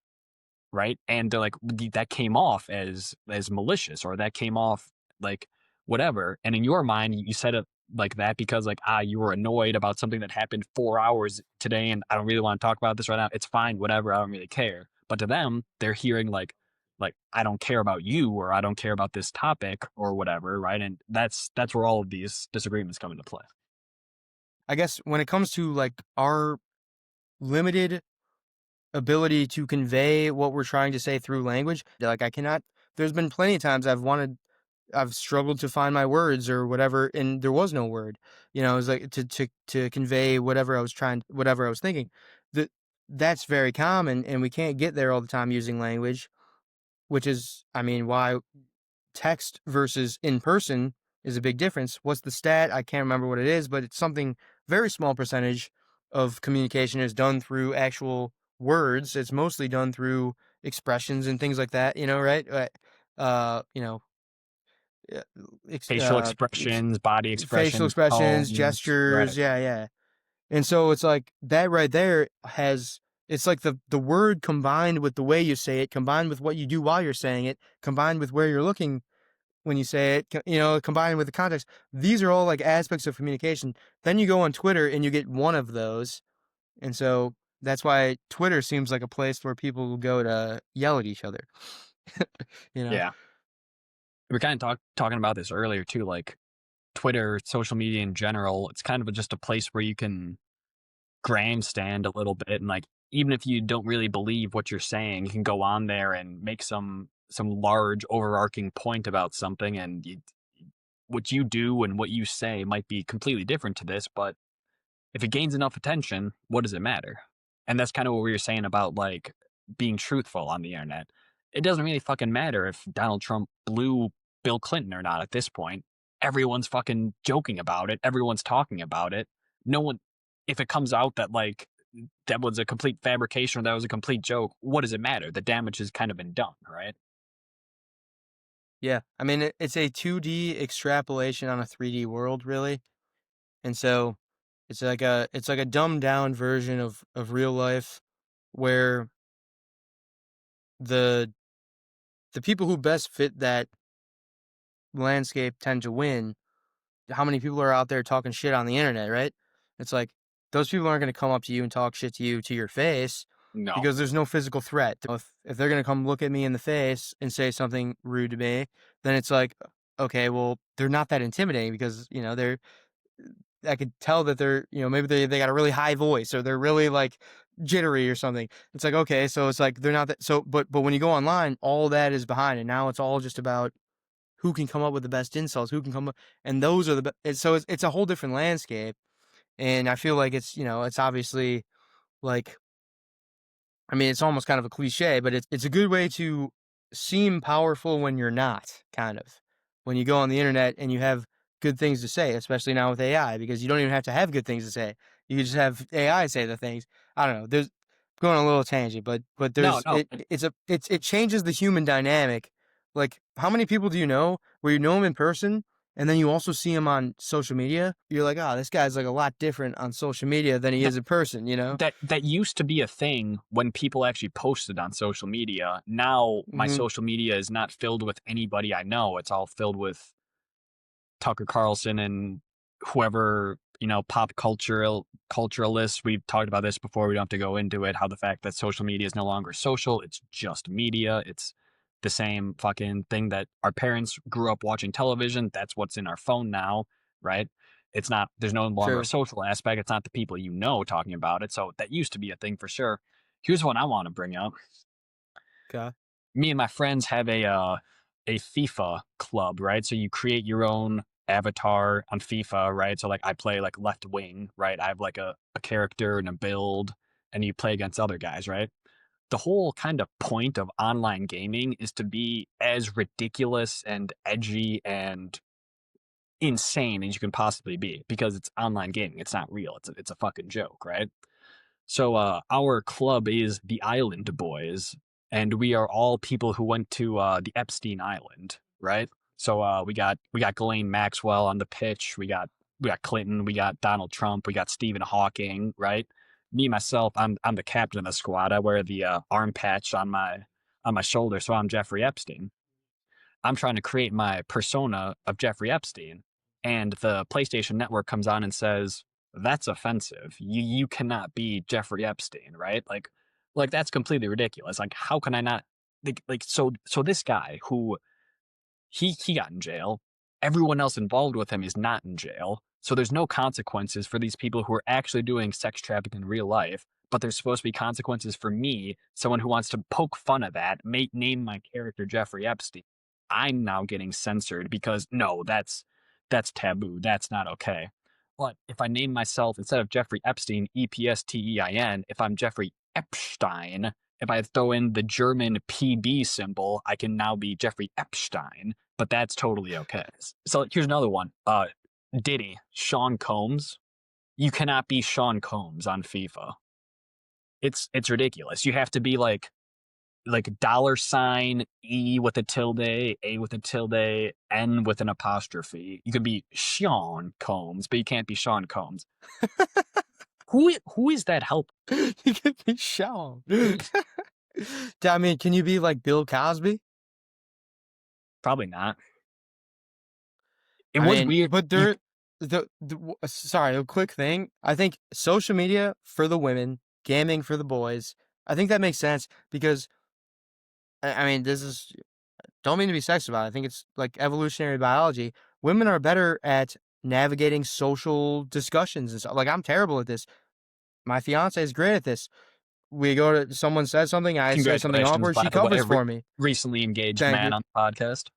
right? And they're like that came off as malicious, or that came off like whatever. And in your mind, you said it like that because like you were annoyed about something that happened 4 hours today, and I don't really want to talk about this right now. It's fine, whatever. I don't really care. But to them, they're hearing like I don't care about you, or I don't care about this topic or whatever, right? And that's where all of these disagreements come into play. I guess when it comes to like our limited ability to convey what we're trying to say through language, like I cannot. There's been plenty of times I've struggled to find my words or whatever, and there was no word. It was like to convey whatever I was thinking. That that's very common, and we can't get there all the time using language, which is, I mean, why text versus in person is a big difference. What's the stat? I can't remember what it is, but it's something very small percentage of communication is done through actual words. It's mostly done through expressions and things like that. Right? Uh, you know, yeah, Facial expressions, body facial expressions, expressions, tones, right? gestures, yeah, yeah. And so it's like that right there it's like the word combined with the way you say it, combined with what you do while you're saying it, combined with where you're looking when you say it, combined with the context. These are all like aspects of communication. Then you go on Twitter and you get one of those. And so that's why Twitter seems like a place where people will go to yell at each other. you know? Yeah, we are kind of talking about this earlier too, like Twitter, social media in general. It's kind of just a place where you can grandstand a little bit and like even if you don't really believe what you're saying, you can go on there and make some large overarching point about something, and what you do and what you say might be completely different to this, but if it gains enough attention, what does it matter? And that's kind of what we were saying about like being truthful on the internet. It doesn't really fucking matter if Donald Trump blew Bill Clinton or not at this point. Everyone's fucking joking about it. Everyone's talking about it. No one, if it comes out that like that was a complete fabrication or that was a complete joke, what does it matter? The damage has kind of been done, right? Yeah, I mean, it's a 2D extrapolation on a 3D world, really, and so it's like a dumbed down version of real life, where the the people who best fit that landscape tend to win. How many people are out there talking shit on the internet, right? It's like those people aren't going to come up to you and talk shit to you to your face No. because there's no physical threat. If they're going to come look at me in the face and say something rude to me, then it's like, okay, well, they're not that intimidating because, I could tell that maybe they got a really high voice or they're really like jittery or something. It's like, okay, so it's like they're not that. So, but when you go online, all that is behind it. Now it's all just about who can come up with the best insults, who can come up, and those are so it's a whole different landscape. And I feel like it's obviously like, I mean, it's almost kind of a cliche, but it's a good way to seem powerful when you're not, kind of. When you go on the internet and you have good things to say, especially now with AI, because you don't even have to have good things to say. You just have AI say the things. I don't know. There's going on a little tangent, but No, there's no. it changes the human dynamic. Like, how many people do you know where you know them in person and then you also see him on social media? You're like, oh, this guy's like a lot different on social media than he No, is in person, you know? that used to be a thing when people actually posted on social media. Now my Mm-hmm. social media is not filled with anybody I know. It's all filled with Tucker Carlson and whoever, pop culturalists. We've talked about this before. We don't have to go into it. How the fact that social media is no longer social, it's just media. It's the same fucking thing that our parents grew up watching television. That's what's in our phone now, right? It's not, there's no longer a True. social aspect. It's not the people you know talking about it. So that used to be a thing for sure. Here's one I want to bring up. Okay. Me and my friends have a FIFA club, right? So you create your own avatar on FIFA, right? So like I play like left wing, right? I have like a character and a build, and you play against other guys, right? The whole kind of point of online gaming is to be as ridiculous and edgy and insane as you can possibly be because it's online gaming. It's not real. It's a fucking joke, right? So our club is the Island Boys, and we are all people who went to the Epstein Island, right? So we got Ghislaine Maxwell on the pitch. We got Clinton. We got Donald Trump. We got Stephen Hawking, right? Me myself, I'm the captain of the squad. I wear the arm patch on my shoulder, so I'm Jeffrey Epstein. I'm trying to create my persona of Jeffrey Epstein, and the PlayStation Network comes on and says that's offensive. You cannot be Jeffrey Epstein, right? Like that's completely ridiculous. Like how can I not so this guy who he got in jail. Everyone else involved with him is not in jail. So there's no consequences for these people who are actually doing sex trafficking in real life, but there's supposed to be consequences for me, someone who wants to poke fun at that, name my character Jeffrey Epstein. I'm now getting censored because no, that's taboo. That's not okay. But if I name myself instead of Jeffrey Epstein, Epstein, if I'm Jeffrey Epstein, if I throw in the German PB symbol, I can now be Jeffrey Epstein, but that's totally okay. So here's another one. Diddy, Sean Combs. You cannot be Sean Combs on FIFA. It's ridiculous. You have to be like $ E with a tilde, A with a tilde, N with an apostrophe. You could be Sean Combs, but you can't be Sean Combs. Who is that help? You can be shown. I mean, can you be like Bill Cosby? Probably not. It I was mean, weird. but sorry, a quick thing. I think social media for the women, gaming for the boys. I think that makes sense because I mean, don't mean to be sexist about it. I think it's like evolutionary biology. Women are better at navigating social discussions and stuff. Like, I'm terrible at this. My fiance is great at this. we go to someone says something, I say something Congratulations, awkward, by she the way, covers for me. recently engaged Thank man you. on the podcast.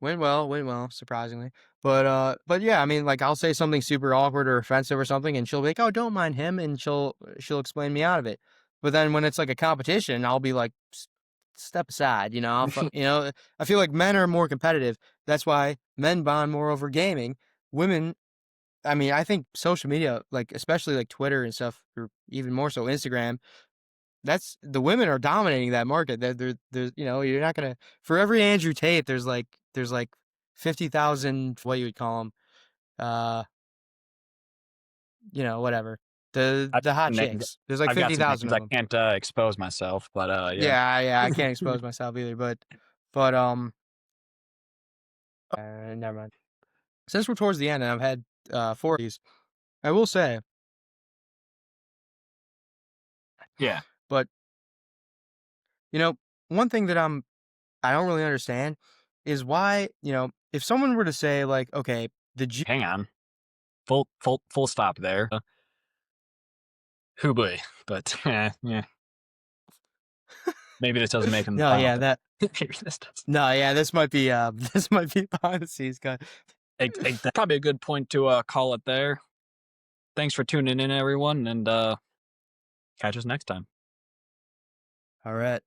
Went well, surprisingly. But yeah, I mean, like I'll say something super awkward or offensive or something, and she'll be like, "Oh, don't mind him," and she'll explain me out of it. But then when it's like a competition, I'll be like, Step aside." I feel like men are more competitive. That's why men bond more over gaming. Women, I mean, I think social media, like especially like Twitter and stuff, or even more so Instagram, that's the women are dominating that market. You're not gonna for every Andrew Tate, there's like 50,000 what you would call them, uh, whatever I've the hot got some names. chicks. There's like I've got fifty some thousand names. of I them. can't expose myself, but yeah. Yeah, I can't expose myself either, but never mind. Since we're towards the end and I've had four of these, I will say, Yeah. but one thing that I don't really understand is why if someone were to say like, okay, the Hang on. Full stop there. Hoo boy. But yeah. Maybe this doesn't make him the no, final yeah, thing. that Maybe this does. no, yeah, this might be this might be behind the scenes cut. That's probably a good point to call it there. Thanks for tuning in, everyone, and catch us next time. All right.